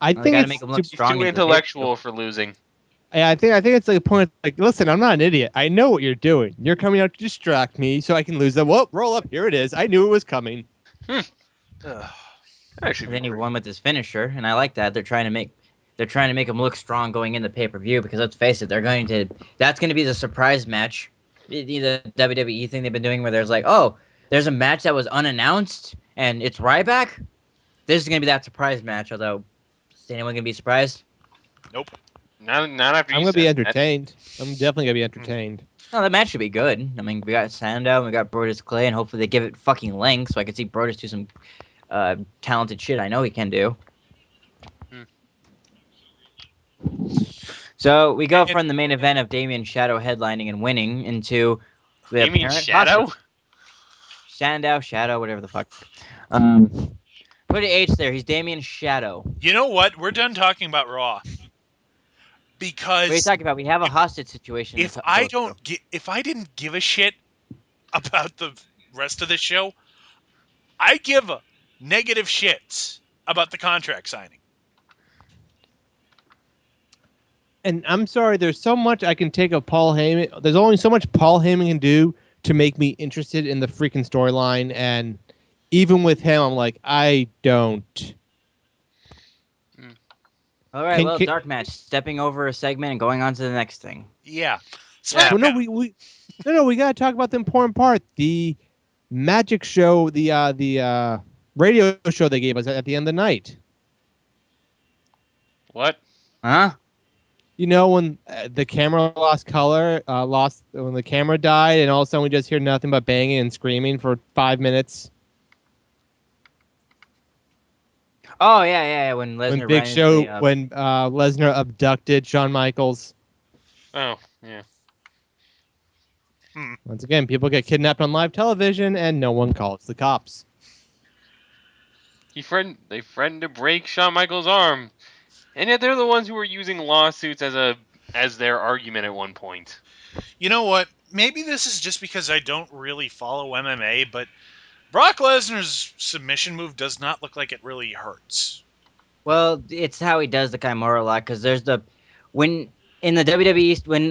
I Well, they think got to it's make him look He's strong. too into the pay-per-view. intellectual for losing. I think it's like a point like, listen, I'm not an idiot. I know what you're doing. You're coming out to distract me so I can lose them. Whoa, roll up. Here it is. I knew it was coming. Ugh. Actually, And then he won with his finisher, and I like that. They're trying to make him look strong going in the pay-per-view, because let's face it, that's going to be the surprise match. The WWE thing they've been doing, where there's like, oh, there's a match that was unannounced and it's Ryback. This is going to be that surprise match. Although, is anyone going to be surprised? Nope. not after I'm you gonna be said that. entertained. I'm definitely gonna be entertained. No, the match should be good. I mean, we got Sandow, and we got Brodus Clay, and hopefully they give it fucking length so I can see Brodus do some talented shit I know he can do. Hmm. So we go And- from the main event of Damien Shadow headlining and winning into the You mean apparent Shadow? hostage. Sandow, Shadow, whatever the fuck. Put an H there. He's Damien Shadow. You know what? We're done talking about Raw What are you because talking about? We have a hostage situation. if to I go don't through. if I didn't give a shit about the rest of the show, I give a negative shits about the contract signing. And I'm sorry, there's so much I can take of Paul Heyman. There's only so much Paul Heyman can do to make me interested in the freaking storyline. And even with him, I'm like, I don't. All right, well, dark match. Stepping over a segment and going on to the next thing. Yeah. Yeah. Well, no, SmackDown. we gotta talk about the important part. The magic show, the radio show they gave us at the end of the night. What? Huh? You know, when the camera lost color, when the camera died, and all of a sudden we just hear nothing but banging and screaming for 5 minutes. Oh yeah. When Lesnar When Big ran Show, into the, when Lesnar abducted Shawn Michaels. Oh, yeah. Once again, people get kidnapped on live television, and no one calls the cops. They threatened to break Shawn Michaels' arm, and yet they're the ones who were using lawsuits as their argument at one point. You know what? Maybe this is just because I don't really follow MMA, but Brock Lesnar's submission move does not look like it really hurts. Well, it's how he does the Kimura lock because there's the when in the WWE when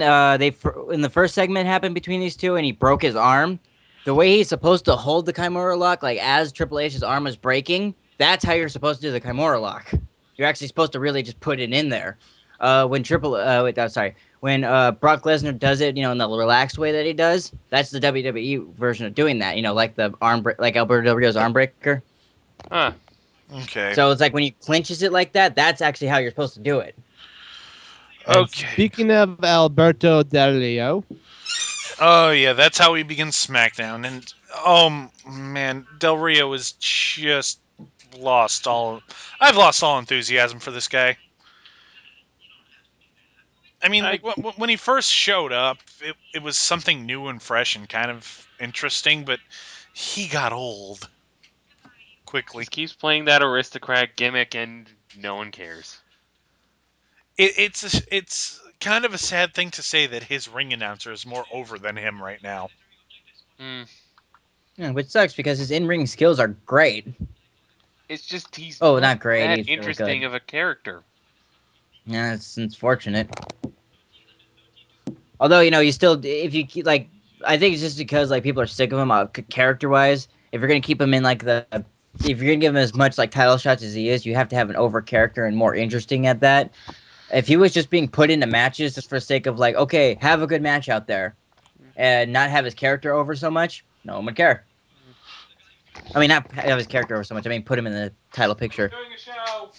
in the first segment happened between these two and he broke his arm, the way he's supposed to hold the Kimura lock, like as Triple H's arm is breaking, that's how you're supposed to do the Kimura lock. You're actually supposed to really just put it in there. When Brock Lesnar does it, in the relaxed way that he does, that's the WWE version of doing that. Like the like Alberto Del Rio's arm breaker. Huh. Okay. So it's like when he clinches it like that, that's actually how you're supposed to do it. And Okay. speaking of Alberto Del Rio, Oh yeah, that's how we begin SmackDown, and oh man, Del Rio is just lost all. I've lost all enthusiasm for this guy. I mean, I like when he first showed up, it was something new and fresh and kind of interesting, but he got old quickly. just keeps playing that aristocrat gimmick, and no one cares. It's kind of a sad thing to say that his ring announcer is more over than him right now. Hmm. Yeah, which sucks because his in-ring skills are great. It's just he's Oh, not not great. that He's really interesting good. of a character. Yeah, it's unfortunate. Although you still, if you keep like, I think it's just because like people are sick of him character-wise. If you're gonna keep him in like if you're gonna give him as much like title shots as he is, you have to have an over character and more interesting at that. If he was just being put into matches just for the sake of like, okay, have a good match out there, and not have his character over so much, no one would care. I mean, not have his character over so much. I mean, put him in the title picture. Doing a show.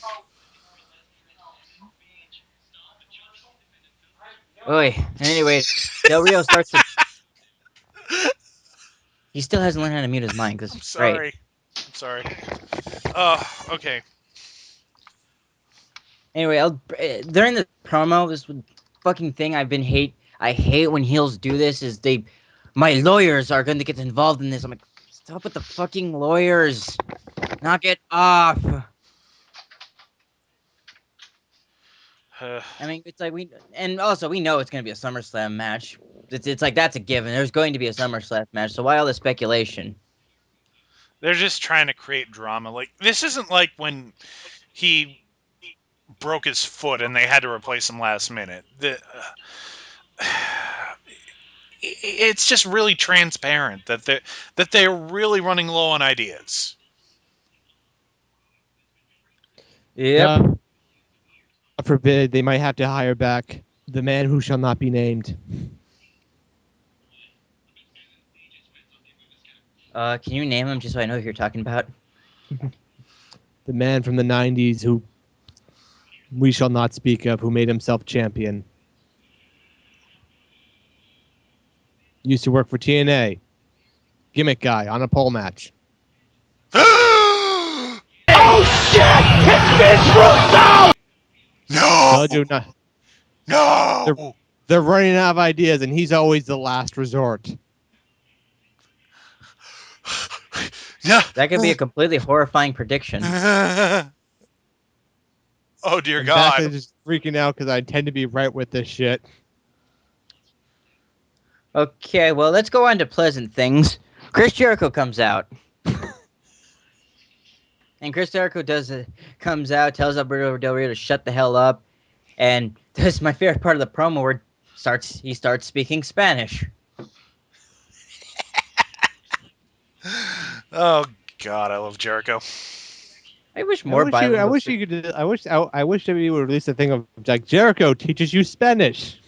Oi. Anyway, Del Rio starts to. He still hasn't learned how to mute his mic. This I'm is great. sorry. I'm sorry. Oh, okay. Anyway, during the promo, this fucking thing I hate when heels do this. My lawyers are going to get involved in this. I'm like, stop with the fucking lawyers. Knock it off. I mean, it's like and also we know it's going to be a SummerSlam match. It's like that's a given. There's going to be a SummerSlam match. So why all the speculation? They're just trying to create drama. Like this isn't like when he broke his foot and they had to replace him last minute. It's just really transparent that they're really running low on ideas. Yep. God forbid, they might have to hire back the man who shall not be named. Can you name him just so I know who you're talking about? The man from the 90s who we shall not speak of, who made himself champion. Used to work for TNA. Gimmick guy on a pole match. Oh shit! no! Told you not. No! They're running out of ideas, and he's always the last resort. No. That could be a completely horrifying prediction. Oh dear And God! Back is just freaking out because I tend to be right with this shit. Okay, well, let's go on to pleasant things. Chris Jericho comes out. And Chris Jericho comes out, tells Alberto Del Rio to shut the hell up. And this is my favorite part of the promo where he starts speaking Spanish. Oh God, I love Jericho. I wish more bilingual. I wish you could. I wish WWE would release a thing of like Jericho teaches you Spanish.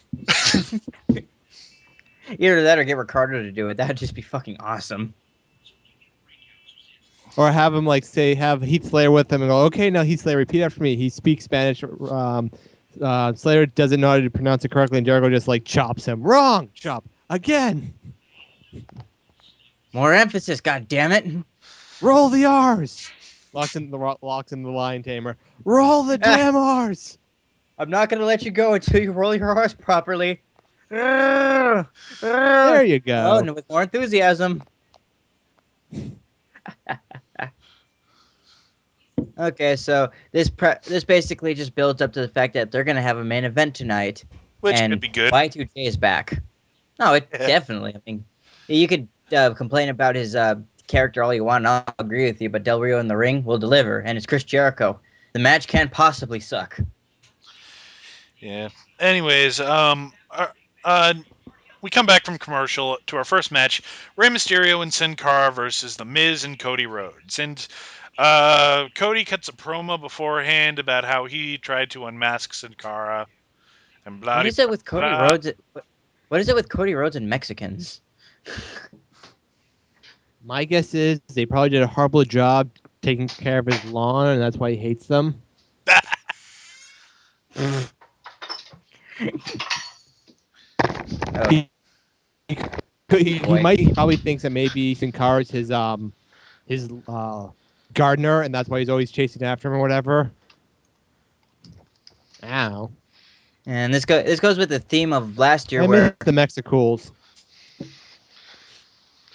Either that or get Ricardo to do it. That'd just be fucking awesome. Or have him have Heath Slayer with him and go, okay, now Heath Slayer, repeat after me. He speaks Spanish. Slayer doesn't know how to pronounce it correctly, and Jericho just chops him. Wrong, chop again. More emphasis, god damn it! Roll the R's. Locks in the Lion Tamer. Roll the damn R's. I'm not gonna let you go until you roll your R's properly. There you go. Oh, and with more enthusiasm. Okay, so this basically just builds up to the fact that they're gonna have a main event tonight, Which and could be good. Y2J is back. No, it definitely. I mean, you could complain about his character all you want, and I'll agree with you, but Del Rio in the ring will deliver, and it's Chris Jericho. The match can't possibly suck. Yeah. Anyways, we come back from commercial to our first match: Rey Mysterio and Sin Cara versus The Miz and Cody Rhodes. And Cody cuts a promo beforehand about how he tried to unmask Sin Cara and blah What is it with Cody blah. Rhodes? What is it with Cody Rhodes and Mexicans? My guess is they probably did a horrible job taking care of his lawn, and that's why he hates them. Oh, He boy. probably thinks that maybe Sin Cara's his gardener, and that's why he's always chasing after him or whatever. I don't know. And this goes with the theme of last year I where miss the Mexicools.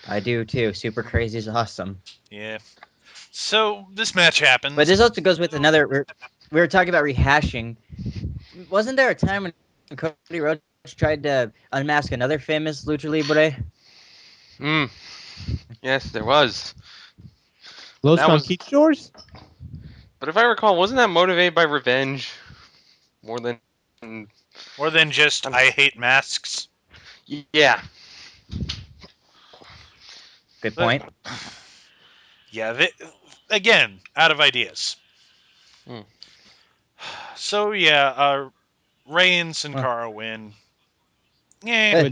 I do too. Super Crazy is awesome. Yeah. So this match happens. But this also goes with another. We were talking about rehashing. Wasn't there a time when Cody Rhodes tried to unmask another famous Lucha Libre? Yes, there was. Los That was- Conquistadors? But if I recall, wasn't that motivated by revenge more than? just I hate masks. Yeah. Good point. Yeah. Again, out of ideas. Hmm. So yeah, Rey and Sin Cara win. Yeah.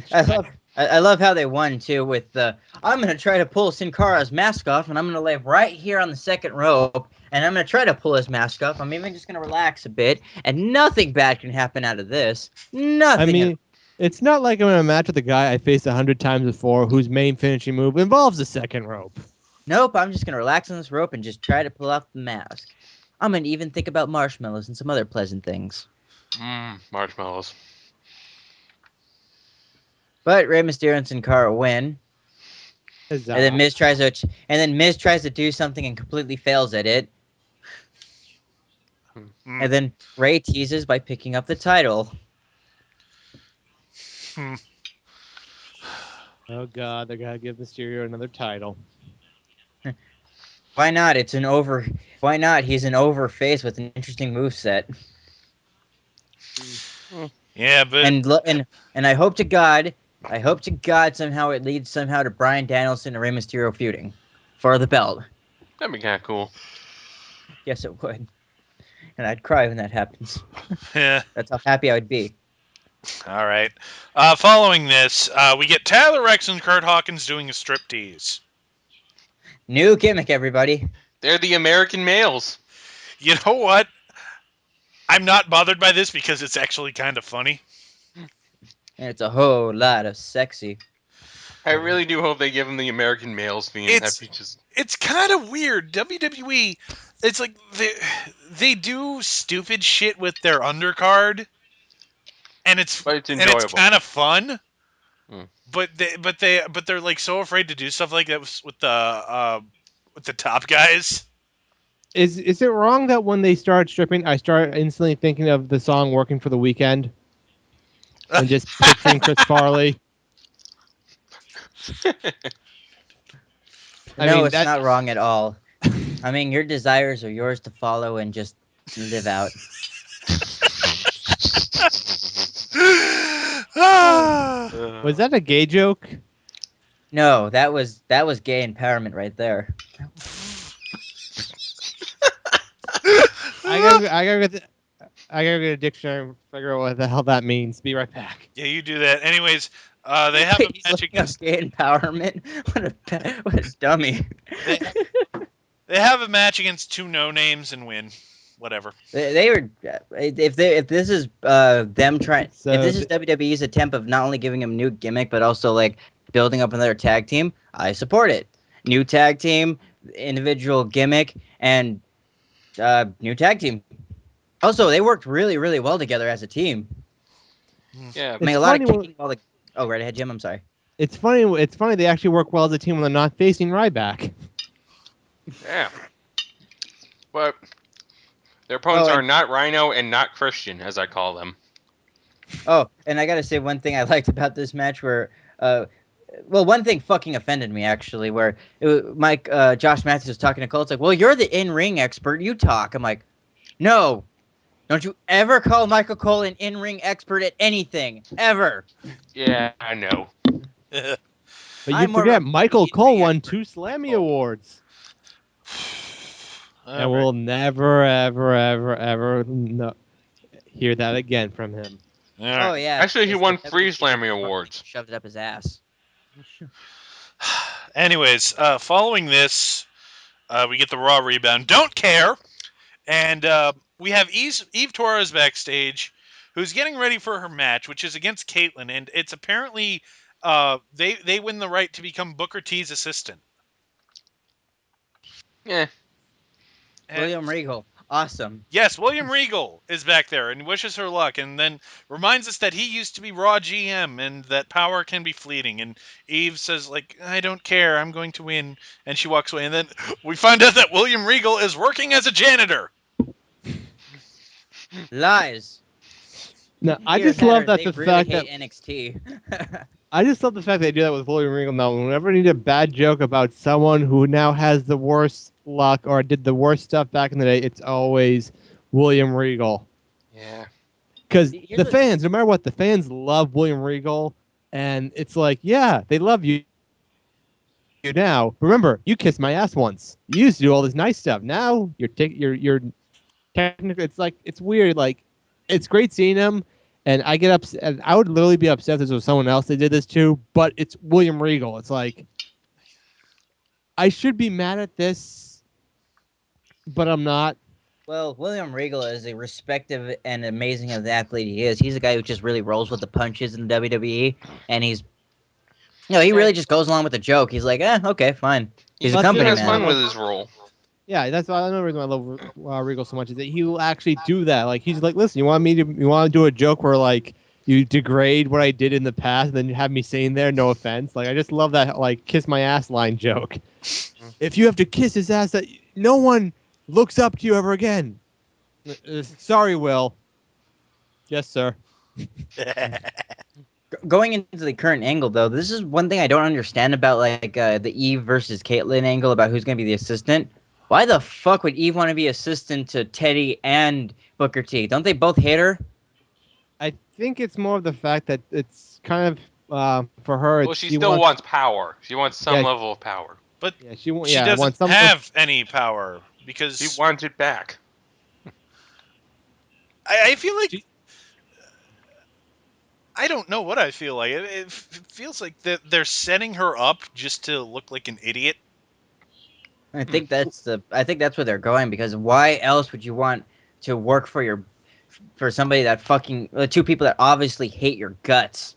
I love how they won too with the I'm gonna try to pull Sin Cara's mask off and I'm gonna lay right here on the second rope and I'm gonna try to pull his mask off. I'm even just gonna relax a bit and nothing bad can happen out of this. Nothing. I mean, it's not like I'm in a match with a guy I faced 100 times before whose main finishing move involves the second rope. Nope, I'm just gonna relax on this rope and just try to pull off the mask. I'm gonna even think about marshmallows and some other pleasant things. Marshmallows. But Rey Mysterio and Sin Cara win. Huzzah. And then Miz tries to do something and completely fails at it. Hmm. And then Ray teases by picking up the title. Oh God, they're gonna give Mysterio another title. Why not? Why not? He's an over face with an interesting moveset. Yeah, but And I hope to God somehow it leads somehow to Bryan Danielson and Rey Mysterio feuding for the belt. That'd be kind of cool. Yes, it would. And I'd cry when that happens. yeah. That's how happy I would be. All right. Following this, we get Tyler Rex and Kurt Hawkins doing a striptease. New gimmick, everybody. They're the American males. You know what? I'm not bothered by this because it's actually kind of funny. And it's a whole lot of sexy. I really do hope they give them the American males theme. It's kind of weird. WWE, it's like they do stupid shit with their undercard, and it's enjoyable. kind of fun. Hmm. But they're like so afraid to do stuff like that with the top guys. Is it wrong that when they start stripping, I start instantly thinking of the song "Working for the Weekend" and just picturing Chris Farley? No, it's not wrong at all. I mean, your desires are yours to follow and just live out. Was that a gay joke? No, that was gay empowerment right there. I gotta get a dictionary and figure out what the hell that means. Be right back. Yeah, you do that. Anyways, they have a match against gay empowerment. What a dummy. They have a match against two no names and win. Whatever. They were if this is them trying So if this is WWE's attempt of not only giving them new gimmick but also like building up another tag team, I support it. New tag team, individual gimmick, and new tag team. Also, they worked really, really well together as a team. Yeah, I mean, a lot of kicking while the. Oh, right ahead, Jim. I'm sorry. It's funny. It's funny they actually work well as a team when they're not facing Ryback. Yeah. But their opponents are not Rhino and not Christian, as I call them. Oh, and I gotta say one thing I liked about this match where, well, one thing fucking offended me actually, where Josh Matthews was talking to Cole. It's like, well, you're the in-ring expert. You talk. I'm like, No, don't you ever call Michael Cole an in-ring expert at anything, ever. Yeah, I know. But you I'm more of forget a Michael Cole in-ring won expert 2 than Slammy Cole. Awards. All And right. we'll never, ever, ever, ever hear that again from him. All Oh right. yeah, Actually, he because the won 3 WWE Slammy just Awards. shoved it up his ass. Anyways, following this, we get the Raw rebound. Don't care. And we have Eve Torres backstage, who's getting ready for her match, which is against Caitlyn, and it's apparently they win the right to become Booker T's assistant. Yeah. And William Regal, awesome. yes, William Regal is back there and wishes her luck, and then reminds us that he used to be Raw GM and that power can be fleeting. And Eve says, like, I don't care, I'm going to win, and she walks away. And then we find out that William Regal is working as a janitor. Lies. No, I Either just that love or that they the really fact that hate NXT. I just love the fact they do that with William Regal now. Whenever I need a bad joke about someone who now has the worst luck or did the worst stuff back in the day, it's always William Regal. Yeah. Because Here's the what- fans, no matter what, the fans love William Regal, and it's like, yeah, they love you now. Remember, you kissed my ass once. You used to do all this nice stuff. Now you're technically, it's like it's weird. Like, it's great seeing him, and I get upset. And I would literally be upset if this was someone else that did this too. But it's William Regal. It's like I should be mad at this, but I'm not. Well, William Regal is a respected and amazing of the athlete he is. He's a guy who just really rolls with the punches in the WWE, and he Yeah. really just goes along with the joke. He's like, okay, fine. He's a That's company has it. man. fun with his role. Yeah, that's another reason I love Regal so much is that he will actually do that. Like he's like, listen, you want to do a joke where like you degrade what I did in the past, and then you have me saying there, no offense. Like I just love that like kiss my ass line joke. If you have to kiss his ass, that no one looks up to you ever again. Sorry, Will. Yes, sir. Going into the current angle, though, this is one thing I don't understand about like the Eve versus Caitlyn angle about who's going to be the assistant. Why the fuck would Eve want to be assistant to Teddy and Booker T? Don't they both hate her? I think it's more of the fact that it's kind of for her. Well, It's, she she still wants, wants power. She wants some yeah, level of power. But yeah, she doesn't wants some. have any power She because wants it back. I feel like She- I don't know what I feel like. It feels like they're setting her up just to look like an idiot. I think that's where they're going, because why else would you want to work for somebody that fucking two people that obviously hate your guts?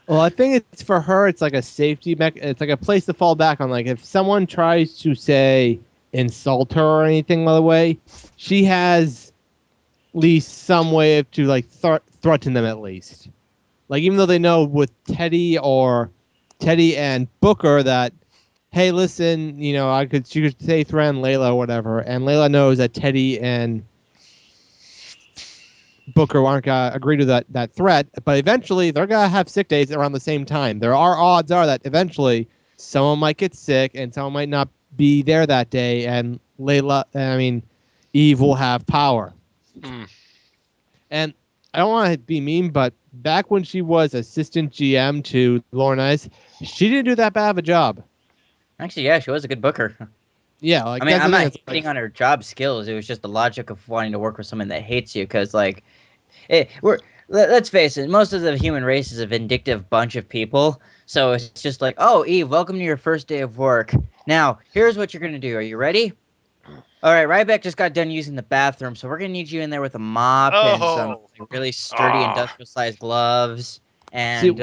Well, I think it's for her. It's like a safety It's like a place to fall back on. Like if someone tries to say insult her or anything by the way, she has at least some way to like threaten them at least. Like even though they know with Teddy and Booker that, hey, listen, she could say threaten Layla or whatever, and Layla knows that Teddy and Booker aren't gonna agree to that threat, but eventually they're gonna have sick days around the same time. There are odds are that eventually someone might get sick and someone might not be there that day, and Eve will have power. Hmm. And I don't want to be mean, but back when she was assistant GM to Lauren Ice, she didn't do that bad of a job. Actually, yeah, she was a good booker. Yeah, like I mean, that's I'm the thing. not It's hating on her job skills. It was just the logic of wanting to work with someone that hates you, because like, let's face it, most of the human race is a vindictive bunch of people. So it's just like, oh, Eve, welcome to your first day of work. Now, here's what you're gonna do. Are you ready? All right, Ryback just got done using the bathroom, so we're gonna need you in there with a mop and some Oh, like, really sturdy Ah. industrial-sized gloves. see And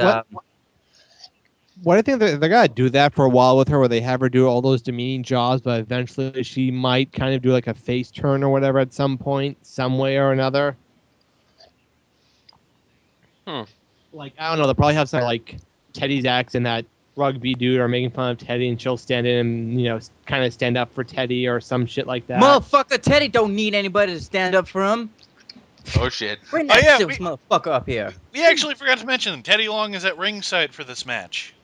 what I think they're gonna do that for a while with her, where they have her do all those demeaning jobs, but eventually she might kind of do like a face turn or whatever at some point, some way or another. Hmm. Like I don't know, they'll probably have some like Teddy's accent, that rugby dude, or making fun of Teddy, and she'll stand in and kind of stand up for Teddy or some shit like that. motherfucker, Teddy don't need anybody to stand up for him. Oh shit. Bring Oh, that yeah, silly motherfucker up here. we actually forgot to mention Teddy Long is at ringside for this match.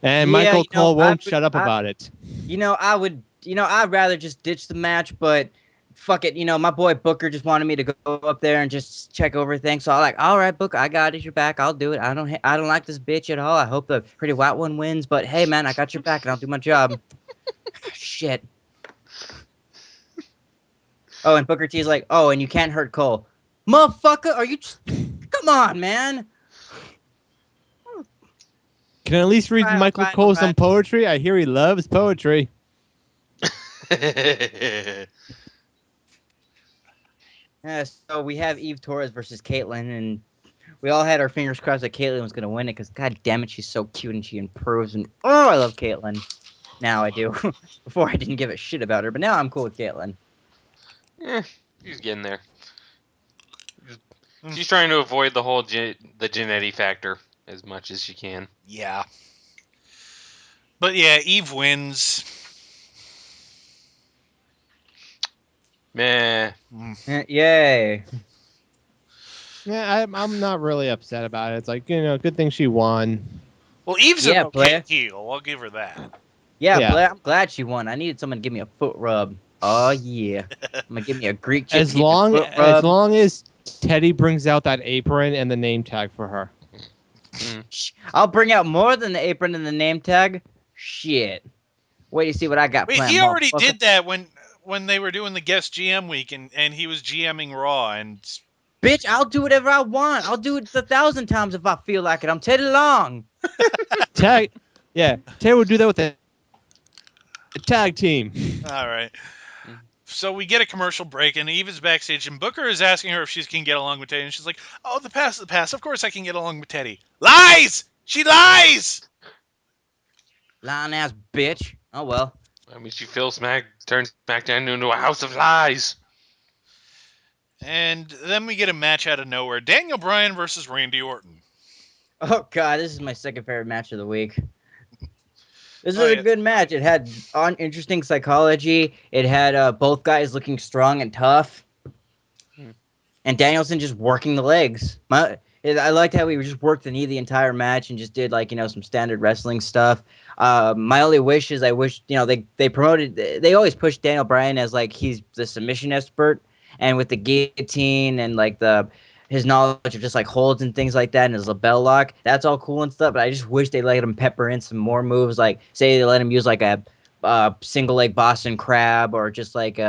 And Yeah, Michael you know, Cole won't shut up about it. I'd rather just ditch the match, but fuck it, my boy Booker just wanted me to go up there and just check over things. So I'm like, all right, Booker, I got it. Your back. I'll do it. I don't like this bitch at all. I hope the pretty white one wins. But hey, man, I got your back and I'll do my job. Shit. Oh, and Booker T's like, oh, and you can't hurt Cole. Motherfucker, are you just... Come on, man. Can I at least read Michael Cole some poetry? I hear he loves poetry. Yeah, so we have Eve Torres versus Caitlyn, and we all had our fingers crossed that Caitlyn was going to win it because, god damn it, she's so cute and she improves. And oh, I love Caitlyn. Now I do. Before I didn't give a shit about her, but now I'm cool with Caitlyn. She's getting there. She's trying to avoid the whole the Genetti factor as much as she can. Yeah. But yeah, Eve wins. Meh. Yay. Yeah, I'm not really upset about it. It's like, good thing she won. Well, Eve's Yeah, an okay heel. I'll give her that. Yeah, Yeah. I'm glad she won. I needed someone to give me a foot rub. Oh yeah, I'm gonna give me a Greek chick. As long as Teddy brings out that apron and the name tag for her. I'll bring out more than the apron and the name tag. Shit. Wait to see what I got Wait, planned. he already did that when they were doing the guest GM week and he was GMing Raw and. Bitch, I'll do whatever I want. I'll do it 1,000 times if I feel like it. I'm Teddy Long. Tag, yeah. Teddy would do that with a tag team. All right. So we get a commercial break, and Eve is backstage, and Booker is asking her if she can get along with Teddy, and she's like, "Oh, the past is the past. Of course I can get along with Teddy." Lies! She lies! Lying ass bitch. Oh well. I mean, she turns SmackDown into a house of lies. And then we get a match out of nowhere: Daniel Bryan versus Randy Orton. Oh god, this is my second favorite match of the week. This is a good match. It had interesting psychology. It had both guys looking strong and tough. And Danielson just working the legs. I liked how he just worked the knee the entire match and just did some standard wrestling stuff. My only wish is I wish they promoted. They always push Daniel Bryan as he's the submission expert, and with the guillotine and his knowledge of just holds and things like that and his label lock, that's all cool and stuff. But I just wish they let him pepper in some more moves. Like say they let him use a single leg Boston Crab or just just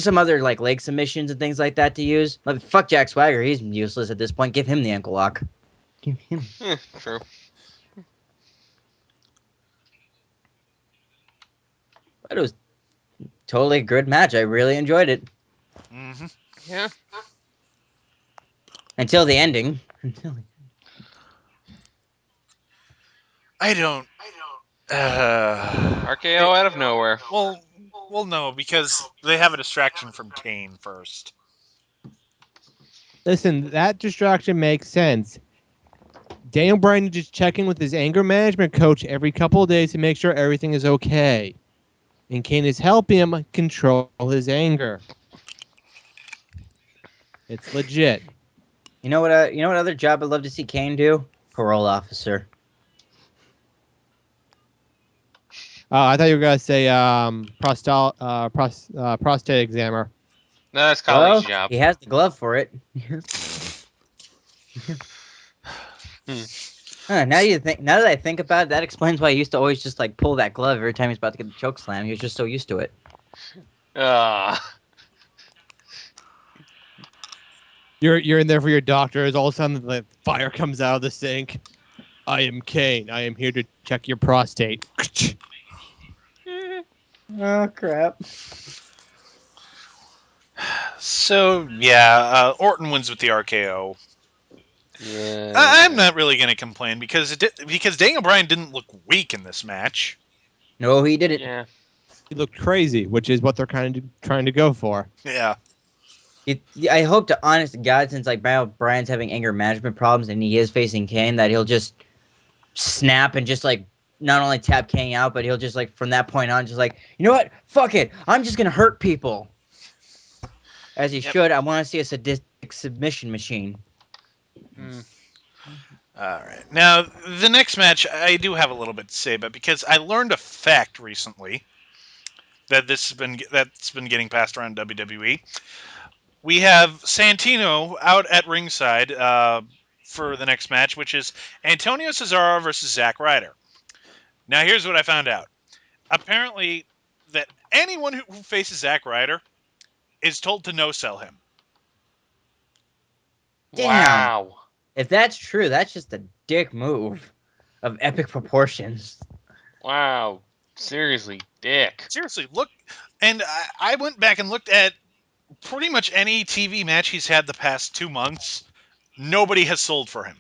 some other leg submissions and things like that to use. Fuck Jack Swagger, he's useless at this point. Give him the ankle lock. Give him. True. But it was totally a good match. I really enjoyed it. Mm-hmm. Yeah. Until the ending. I don't. RKO out of nowhere. Well, no, because they have a distraction from Kane first. Listen, that distraction makes sense. Daniel Bryan is just checking with his anger management coach every couple of days to make sure everything is okay. And Kane is helping him control his anger. It's legit. You know what other job I'd love to see Kane do? Parole officer. I thought you were gonna say prostate examiner. No, that's Kali's job. He has the glove for it. Now that I think about it, that explains why he used to always just pull that glove every time he's about to get the choke slam. He was just so used to it. You're in there for your doctors. All of a sudden, the fire comes out of the sink. I am Kane. I am here to check your prostate. Oh crap! So yeah, Orton wins with the RKO. Yeah. I'm not really going to complain because Daniel Bryan didn't look weak in this match. No, he didn't. Yeah. He looked crazy, which is what they're kind of trying to go for. Yeah. I hope to honest to God, since Bryan's having anger management problems and he is facing Kane, that he'll just snap and just not only tap Kane out, but he'll just from that point on, just you know what? Fuck it. I'm just gonna hurt people. As he should. I want to see a sadistic submission machine. All right. Now, the next match, I do have a little bit to say about because I learned a fact recently that's been getting passed around WWE. We have Santino out at ringside for the next match, which is Antonio Cesaro versus Zack Ryder. Now, here's what I found out. Apparently, that anyone who faces Zack Ryder is told to no sell him. Damn. Wow. If that's true, that's just a dick move of epic proportions. Wow. Seriously, dick. Seriously, look, and I went back and looked at pretty much any TV match he's had the past 2 months. Nobody has sold for him.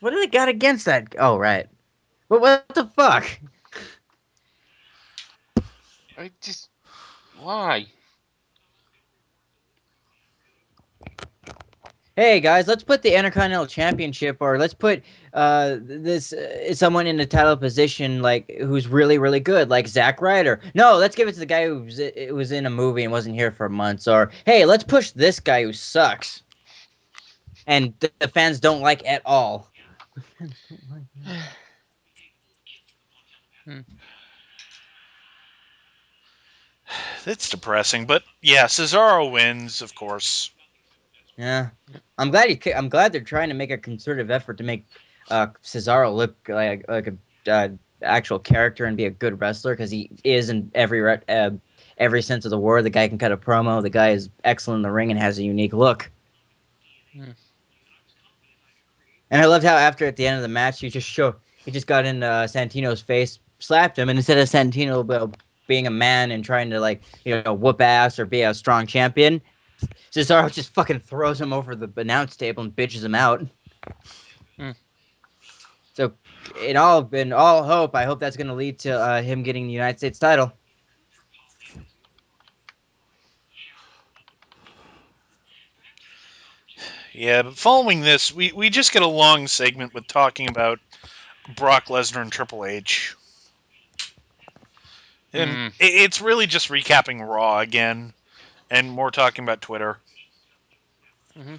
What do they got against that? Oh, right. But what the fuck? I just why? Hey guys, let's put the Intercontinental Championship, or let's put this someone in a title position like who's really really good, like Zack Ryder. No, let's give it to the guy who was in a movie and wasn't here for months. Or hey, let's push this guy who sucks and the fans don't like at all. The fans don't like Hmm. It's depressing, but yeah, Cesaro wins, of course. Yeah, I'm glad they're trying to make a concerted effort to make Cesaro look like a actual character and be a good wrestler, because he is in every sense of the word. The guy can cut a promo. The guy is excellent in the ring and has a unique look. Hmm. And I loved how after at the end of the match, he just got in Santino's face, slapped him, and instead of Santino being a man and trying to whoop ass or be a strong champion, Cesaro just fucking throws him over the announce table and bitches him out. Hmm. So, in all hope, I hope that's going to lead to him getting the United States title. Yeah, but following this, we just get a long segment with talking about Brock Lesnar and Triple H. And Hmm. it's really just recapping Raw again and more talking about Twitter. Mm-hmm.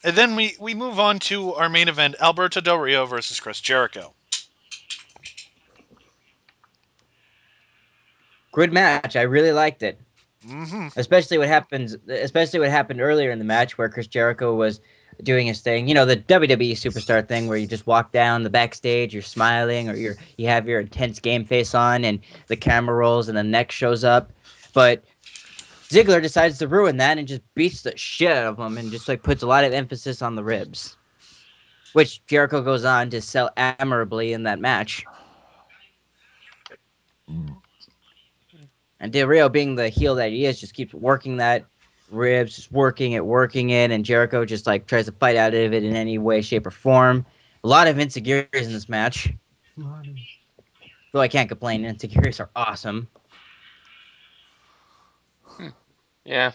And then we move on to our main event, Alberto Del Rio versus Chris Jericho. Good match. I really liked it. Mm-hmm. Especially what happened earlier in the match where Chris Jericho was doing his thing. You know, the WWE superstar thing where you just walk down the backstage, you're smiling, or you have your intense game face on, and the camera rolls and the neck shows up. But Ziggler decides to ruin that and just beats the shit out of him and just puts a lot of emphasis on the ribs, which Jericho goes on to sell admirably in that match. And Del Rio, being the heel that he is, just keeps working that ribs, just working it, and Jericho just tries to fight out of it in any way, shape, or form. A lot of insecurities in this match. Though I can't complain, insecurities are awesome. Yeah.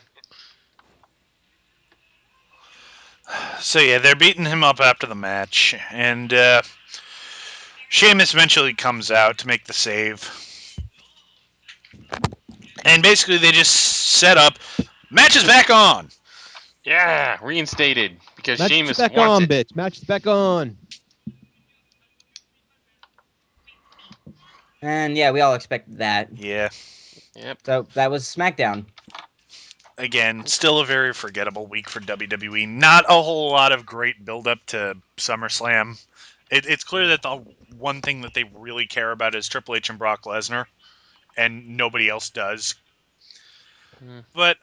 So yeah, they're beating him up after the match, and Sheamus eventually comes out to make the save. And basically they just set up, match is back on. Yeah. Reinstated because Match is Sheamus back wants on, it. bitch. Match is back on. And yeah, we all expected that. Yeah. Yep. So that was SmackDown. Again, still a very forgettable week for WWE. Not a whole lot of great build-up to SummerSlam. It's clear that the one thing that they really care about is Triple H and Brock Lesnar, and nobody else does. Hmm. But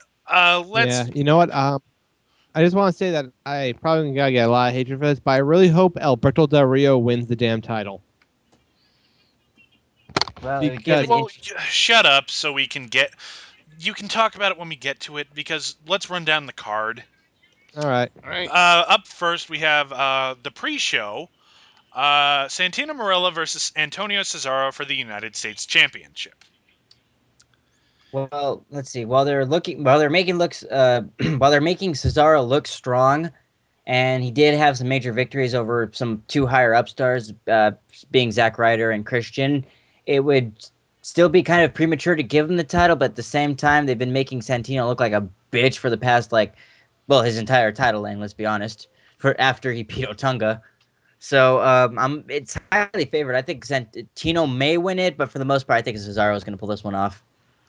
let's. Yeah, you know what? I just want to say that I probably gonna get a lot of hatred for this, but I really hope Alberto Del Rio wins the damn title. Well, it would give Because an Well, shut up so we can get. You can talk about it when we get to it, because let's run down the card. all right, All right. Up first, we have the pre-show. Santino Marella versus Antonio Cesaro for the United States Championship. well, let's see. While they're making while they're making Cesaro look strong, and he did have some major victories over some two higher up stars, being Zack Ryder and Christian. It would still be kind of premature to give him the title, but at the same time, they've been making Santino look like a bitch for the past his entire title reign. Let's be honest. For after he beat Otunga, So it's highly favored. I think Santino may win it, but for the most part, I think Cesaro is going to pull this one off.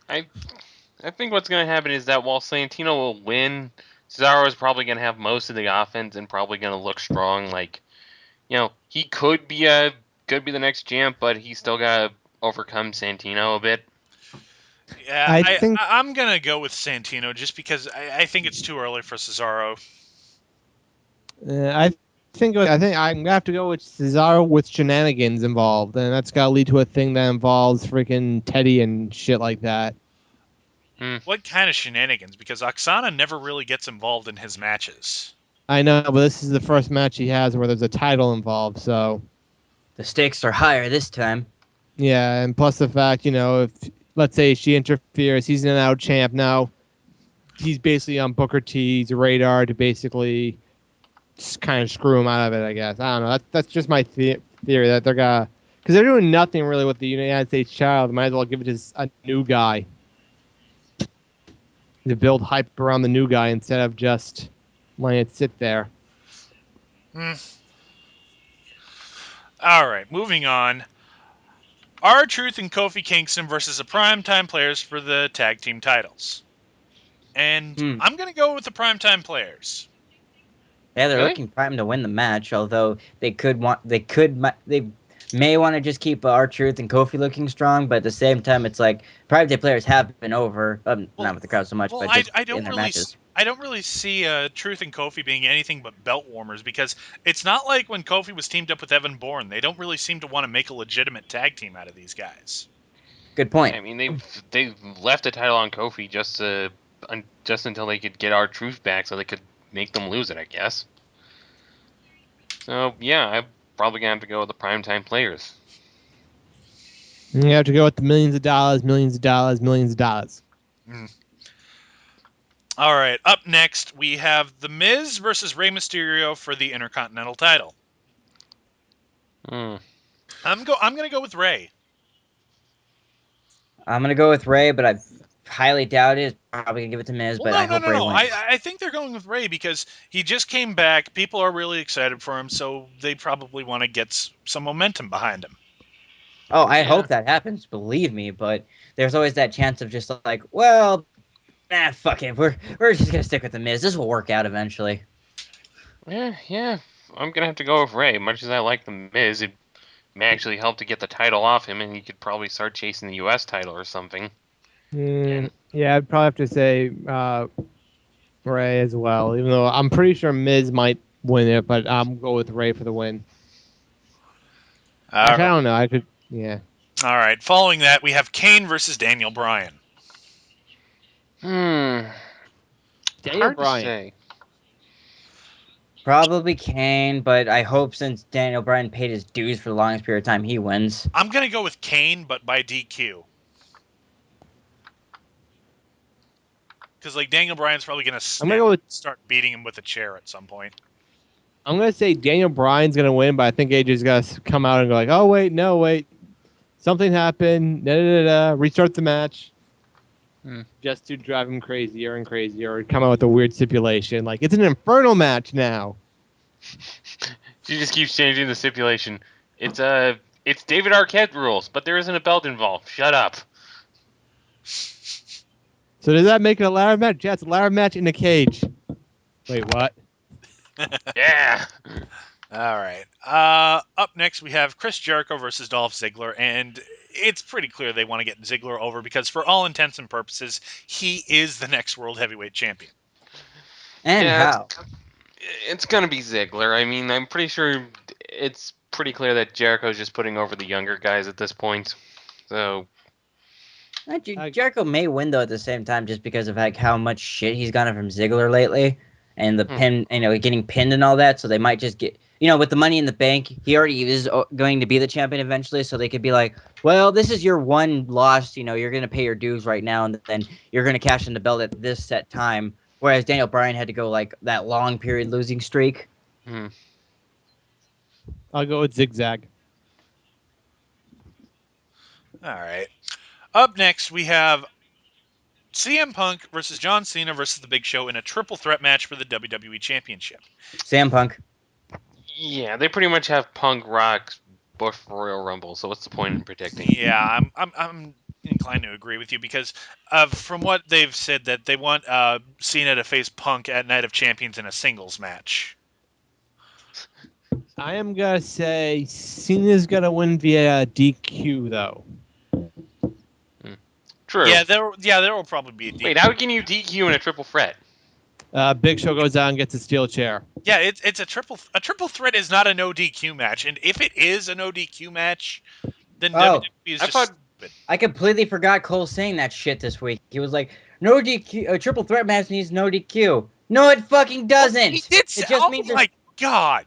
I I think what's going to happen is that while Santino will win, Cesaro is probably going to have most of the offense and probably going to look strong. Like, he could be the next champ, but he's still got to overcome Santino a bit. Yeah, I think I'm gonna go with Santino just because I think it's too early for Cesaro. I think I'm gonna have to go with Cesaro with shenanigans involved, and that's gotta lead to a thing that involves freaking Teddy and shit like that. What kind of shenanigans? Because Oksana never really gets involved in his matches. I know, but this is the first match he has where there's a title involved, so The stakes are higher this time. yeah, and plus the fact, if let's say she interferes, he's an out champ now. He's basically on Booker T's radar to basically just kind of screw him out of it. I guess I don't know. That's just my theory that they're gonna because they're doing nothing really with the United States child. Might as well give it to a new guy to build hype around the new guy instead of just letting it sit there. All right, moving on. R-Truth and Kofi Kingston versus the Primetime Players for the tag team titles. And I'm going to go with the Primetime Players. Yeah, they're Really? looking prime to win the match. Although they may want to just keep R-Truth and Kofi looking strong, but at the same time, it's like private players have been over, not with the crowd so much, but just I in don't their really, matches. I don't really see Truth and Kofi being anything but belt warmers because it's not like when Kofi was teamed up with Evan Bourne. They don't really seem to want to make a legitimate tag team out of these guys. Good point. I mean, they've left the title on Kofi just until they could get R-Truth back, so they could make them lose it, I guess. So yeah, I'm probably gonna have to go with the primetime players. You have to go with the millions of dollars, millions of dollars, millions of dollars. All right, up next we have The Miz versus Rey Mysterio for the Intercontinental title. I'm gonna go with Rey. I'm gonna go with Ray, but I highly doubt it. Probably gonna give it to Miz, Well, but I no, no, hope no, Ray no. wins. I think they're going with Rey because he just came back. People are really excited for him, so they probably want to get some momentum behind him. Oh, I Yeah. hope that happens. Believe me, but there's always that chance of just like, well, fuck it. We're just gonna stick with the Miz. This will work out eventually. Yeah. I'm gonna have to go with Ray. Much as I like the Miz, it may actually help to get the title off him, and he could probably start chasing the U.S. title or something. Yeah, I'd probably have to say Ray as well, even though I'm pretty sure Miz might win it, but I'm go with Ray for the win. Actually, I don't know. I could, yeah. All right. Following that, we have Kane versus Daniel Bryan. Daniel Hard to Bryan. say. Probably Kane, but I hope since Daniel Bryan paid his dues for the longest period of time, he wins. I'm gonna go with Kane, but by DQ. Because like Daniel Bryan's probably gonna I'm gonna go with. start beating him with a chair at some point. I'm gonna say Daniel Bryan's gonna win, but I think AJ's gonna come out and go like, "Oh wait, no wait, something happened. Restart the match." Just to drive him crazier and crazier, or come out with a weird stipulation like it's an Inferno match now. She just keeps changing the stipulation. It's David Arquette rules, but there isn't a belt involved. Shut up. So does that make it a ladder match? Yeah, it's a ladder match in a cage. Wait, what? Yeah. All right. Up next, we have Chris Jericho versus Dolph Ziggler, and it's pretty clear they want to get Ziggler over because, for all intents and purposes, he is the next World Heavyweight Champion. And Yeah, how? it's gonna be Ziggler. I mean, I'm pretty sure it's pretty clear that Jericho's just putting over the younger guys at this point. So Jericho may win though at the same time, just because of like how much shit he's gotten from Ziggler lately, and the pin, getting pinned and all that. So they might just get, with the Money in the Bank, he already is going to be the champion eventually. So they could be like, well, this is your one loss. You're going to pay your dues right now, and then you're going to cash in the belt at this set time. Whereas Daniel Bryan had to go like that long period losing streak. I'll go with Zigzag. All right. Up next, we have CM Punk versus John Cena versus The Big Show in a triple threat match for the WWE Championship. CM Punk. Yeah, they pretty much have Punk, Rock, Bush for Royal Rumble. So what's the point in predicting? Yeah, I'm inclined to agree with you because from what they've said that they want Cena to face Punk at Night of Champions in a singles match. I am gonna say Cena's gonna win via DQ though. True. Yeah, there will probably be a DQ. Wait, how can you DQ in a triple threat? Big Show goes out and gets a steel chair. Yeah, it's a triple threat is not a no DQ match, and if it is a no DQ match, then Oh, WWE is I just thought- stupid. I completely forgot Cole saying that shit this week. He was like, "No DQ, a triple threat match needs no DQ." No, it fucking doesn't. He did say, It just oh means my god!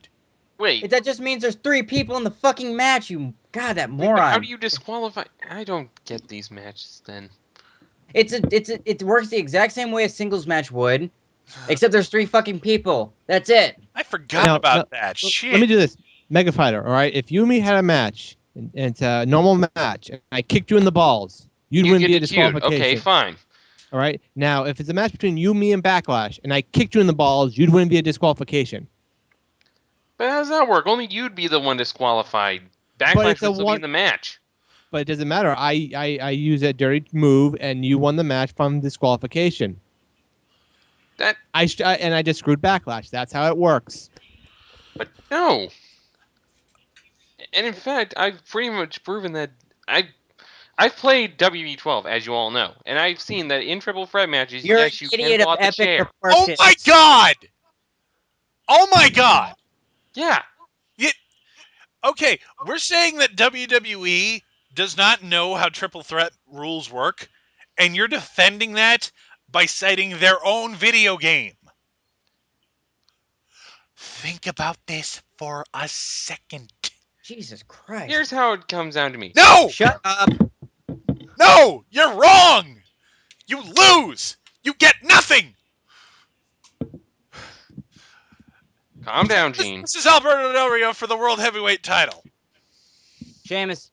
Wait, that just means there's 3 people in the fucking match. You God, that wait, moron. but how do you disqualify? I don't get these matches then. It works the exact same way a singles match would, except there's 3 fucking people. That's it. I forgot about that. Shit. Let me do this. Megafighter, all right? If you and me had a match, and it's a normal match, and I kicked you in the balls, you'd You win get via DQ'd. disqualification. Okay, fine. All right? Now, if it's a match between you, me, and Backlash, and I kicked you in the balls, you'd win via disqualification. But how does that work? Only you'd be the one disqualified. But Backlash it's a would still be in the match. But it doesn't matter. I use that dirty move, and you won the match from disqualification. That, I just screwed Backlash. That's how it works. but no. And in fact, I've pretty much proven that I've played WWE12, as you all know, and I've seen that in triple threat matches, You're yes, an you can idiot pull of out the epic chair. Oh proportions. my god! Oh my god! Yeah, Okay, we're saying that WWE does not know how triple threat rules work, and you're defending that by citing their own video game. Think about this for a second. Jesus Christ. here's how it comes down to me. No! Shut up. No! You're wrong! You lose! You get nothing! Calm down, Gene. This is Alberto Del Rio for the World Heavyweight title. Sheamus.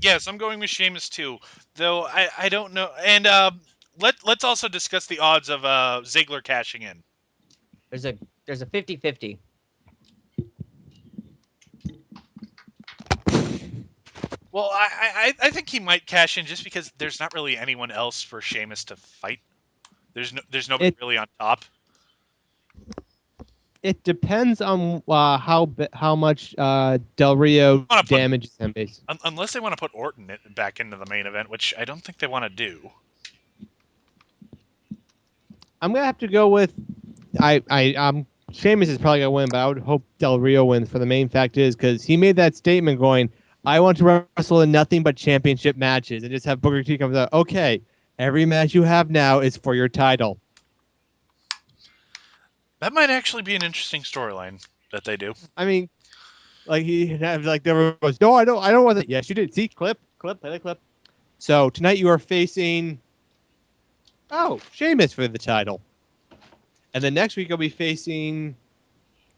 Yes, I'm going with Sheamus too. Though I don't know. And let's also discuss the odds of Ziggler cashing in. There's a 50-50. Well, I think he might cash in just because there's not really anyone else for Sheamus to fight. There's nobody really on top. It depends on how much Del Rio damages him. Unless they want to put Orton back into the main event, which I don't think they want to do. I'm gonna have to go with Sheamus is probably gonna win, but I would hope Del Rio wins. For the main fact is because he made that statement going, "I want to wrestle in nothing but championship matches," and just have Booker T comes out. Okay, every match you have now is for your title. That might actually be an interesting storyline that they do. I mean, like there was no, I don't want that. Yes, you did. See, play the clip. So tonight you are facing Sheamus for the title, and then next week you'll be facing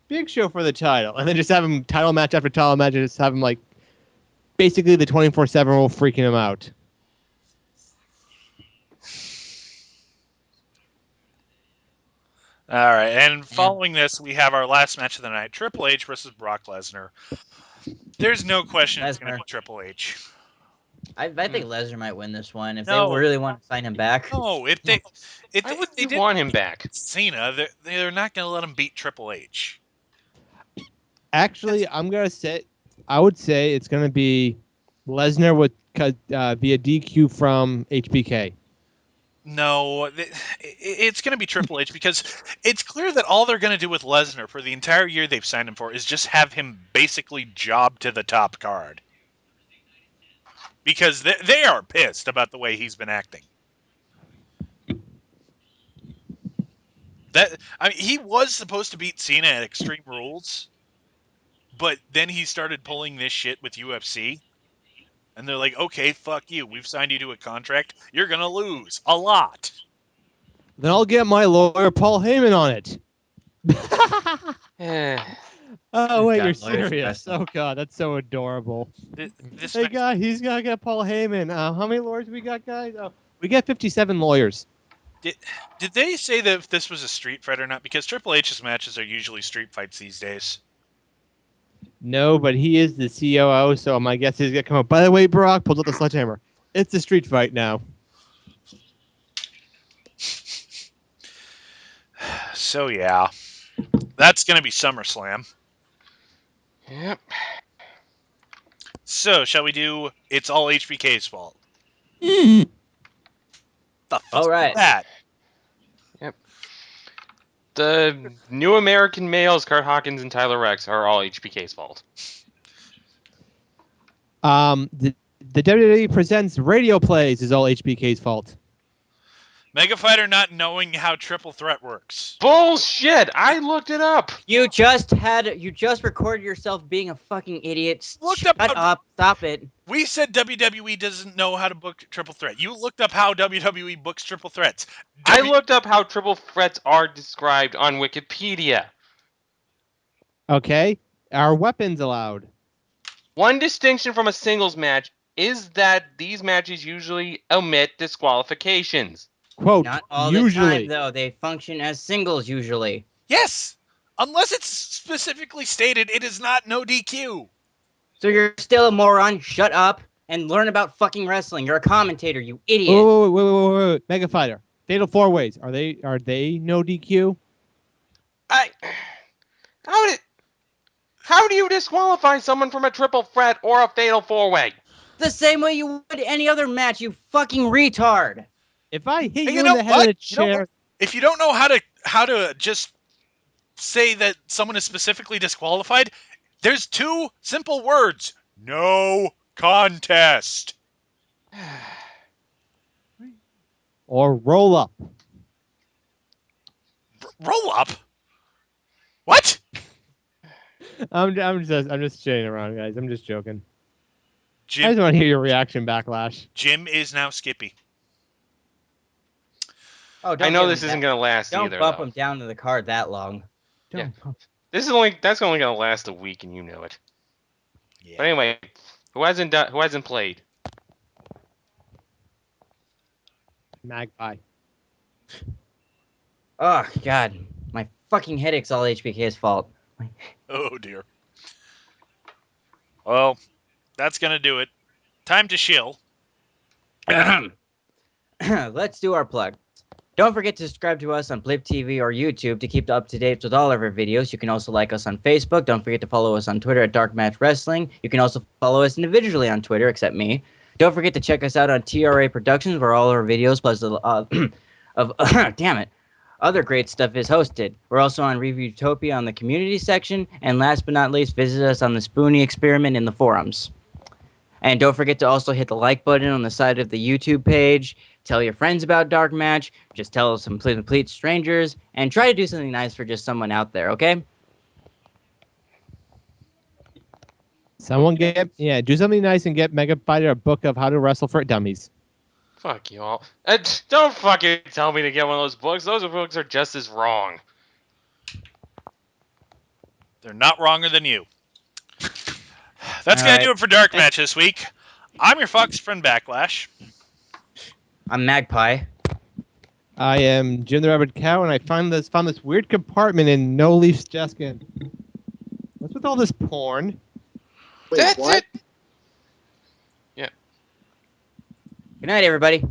Big Show for the title, and then just have him title match after title match, and just have him like basically the 24/7 rule freaking him out. All right, and following this, we have our last match of the night: Triple H versus Brock Lesnar. There's no question it's going to be Triple H. I think Lesnar might win this one if No. they really want to sign him back. No, Why would they you didn't want him beat back? Cena, they're not going to let him beat Triple H. Actually, I would say it's going to be Lesnar would be a DQ from HBK. No, it's going to be Triple H because it's clear that all they're going to do with Lesnar for the entire year they've signed him for is just have him basically job to the top card. Because they are pissed about the way he's been acting. He was supposed to beat Cena at Extreme Rules, but then he started pulling this shit with UFC. And they're like, okay, fuck you. We've signed you to a contract. You're going to lose a lot. Then I'll get my lawyer Paul Heyman on it. Oh wait, God, you're serious? Oh god, that's so adorable. Hey guy, he's gonna get Paul Heyman. How many lawyers we got, guys? Oh, we got 57 lawyers. Did they say that if this was a street fight or not? Because Triple H's matches are usually street fights these days. No, but he is the COO, so my guess is he's gonna come up. By the way, Brock pulls out the sledgehammer. It's a street fight now. So yeah, that's going to be SummerSlam. Yep. So shall we do? It's all HBK's fault. Mm. The fuck All right. that? Yep. The new American males, Kurt Hawkins and Tyler Rex, are all HBK's fault. The WWE presents radio plays is all HBK's fault. Megafighter not knowing how triple threat works. Bullshit! I looked it up. You just recorded yourself being a fucking idiot. Looked Shut up how- up. Stop it. We said WWE doesn't know how to book triple threat. You looked up how WWE books triple threats. I looked up how triple threats are described on Wikipedia. Okay, are weapons allowed? One distinction from a singles match is that these matches usually omit disqualifications. Quote, Not all usually. the time, though. They function as singles usually. Yes, unless it's specifically stated, it is not no DQ. So you're still a moron. Shut up and learn about fucking wrestling. You're a commentator, you idiot. Wait. Megafighter. Fatal 4-ways. Are they no DQ? How do you disqualify someone from a triple threat or a fatal 4-way? The same way you would any other match, you fucking retard. If I hit Hey, you in the head with a chair, If you don't know how to just say that someone is specifically disqualified, there's two simple words: no contest. or roll up. Roll up. What? I'm just shitting around, guys. I'm just joking. I Jim, just want to hear your reaction, Backlash. Jim is now Skippy. Oh, I know this isn't going to last Don't either, bump though. him down to the card that long. Yeah. Don't bump. That's only going to last a week, and you know it. Yeah. But anyway, who hasn't played? Magpie. Oh, God. My fucking headache's all HBK's fault. Oh dear. Well, that's gonna do it. Time to shill. Let's do our plug. Don't forget to subscribe to us on Blip TV or YouTube to keep up to date with all of our videos. You can also like us on Facebook. Don't forget to follow us on Twitter at DarkMatch Wrestling. You can also follow us individually on Twitter, except me. Don't forget to check us out on TRA Productions, where all our videos plus other great stuff is hosted. We're also on Reviewtopia on the community section, and last but not least, visit us on the Spoonie Experiment in the forums. And don't forget to also hit the like button on the side of the YouTube page. Tell your friends about DarkMatch. Just tell some complete strangers. And try to do something nice for just someone out there, okay? Do something nice and get Megafighter a book of how to wrestle for dummies. Fuck you all. Don't fucking tell me to get one of those books. Those books are just as wrong. They're not wronger than you. That's going to do it for DarkMatch this week. I'm your Fox friend Backlash. I'm Magpie. I am Jim the Rabbit Cow, and I found this weird compartment in No Leaf's desk. What's with all this porn? Wait, That's what? It. Good night, everybody.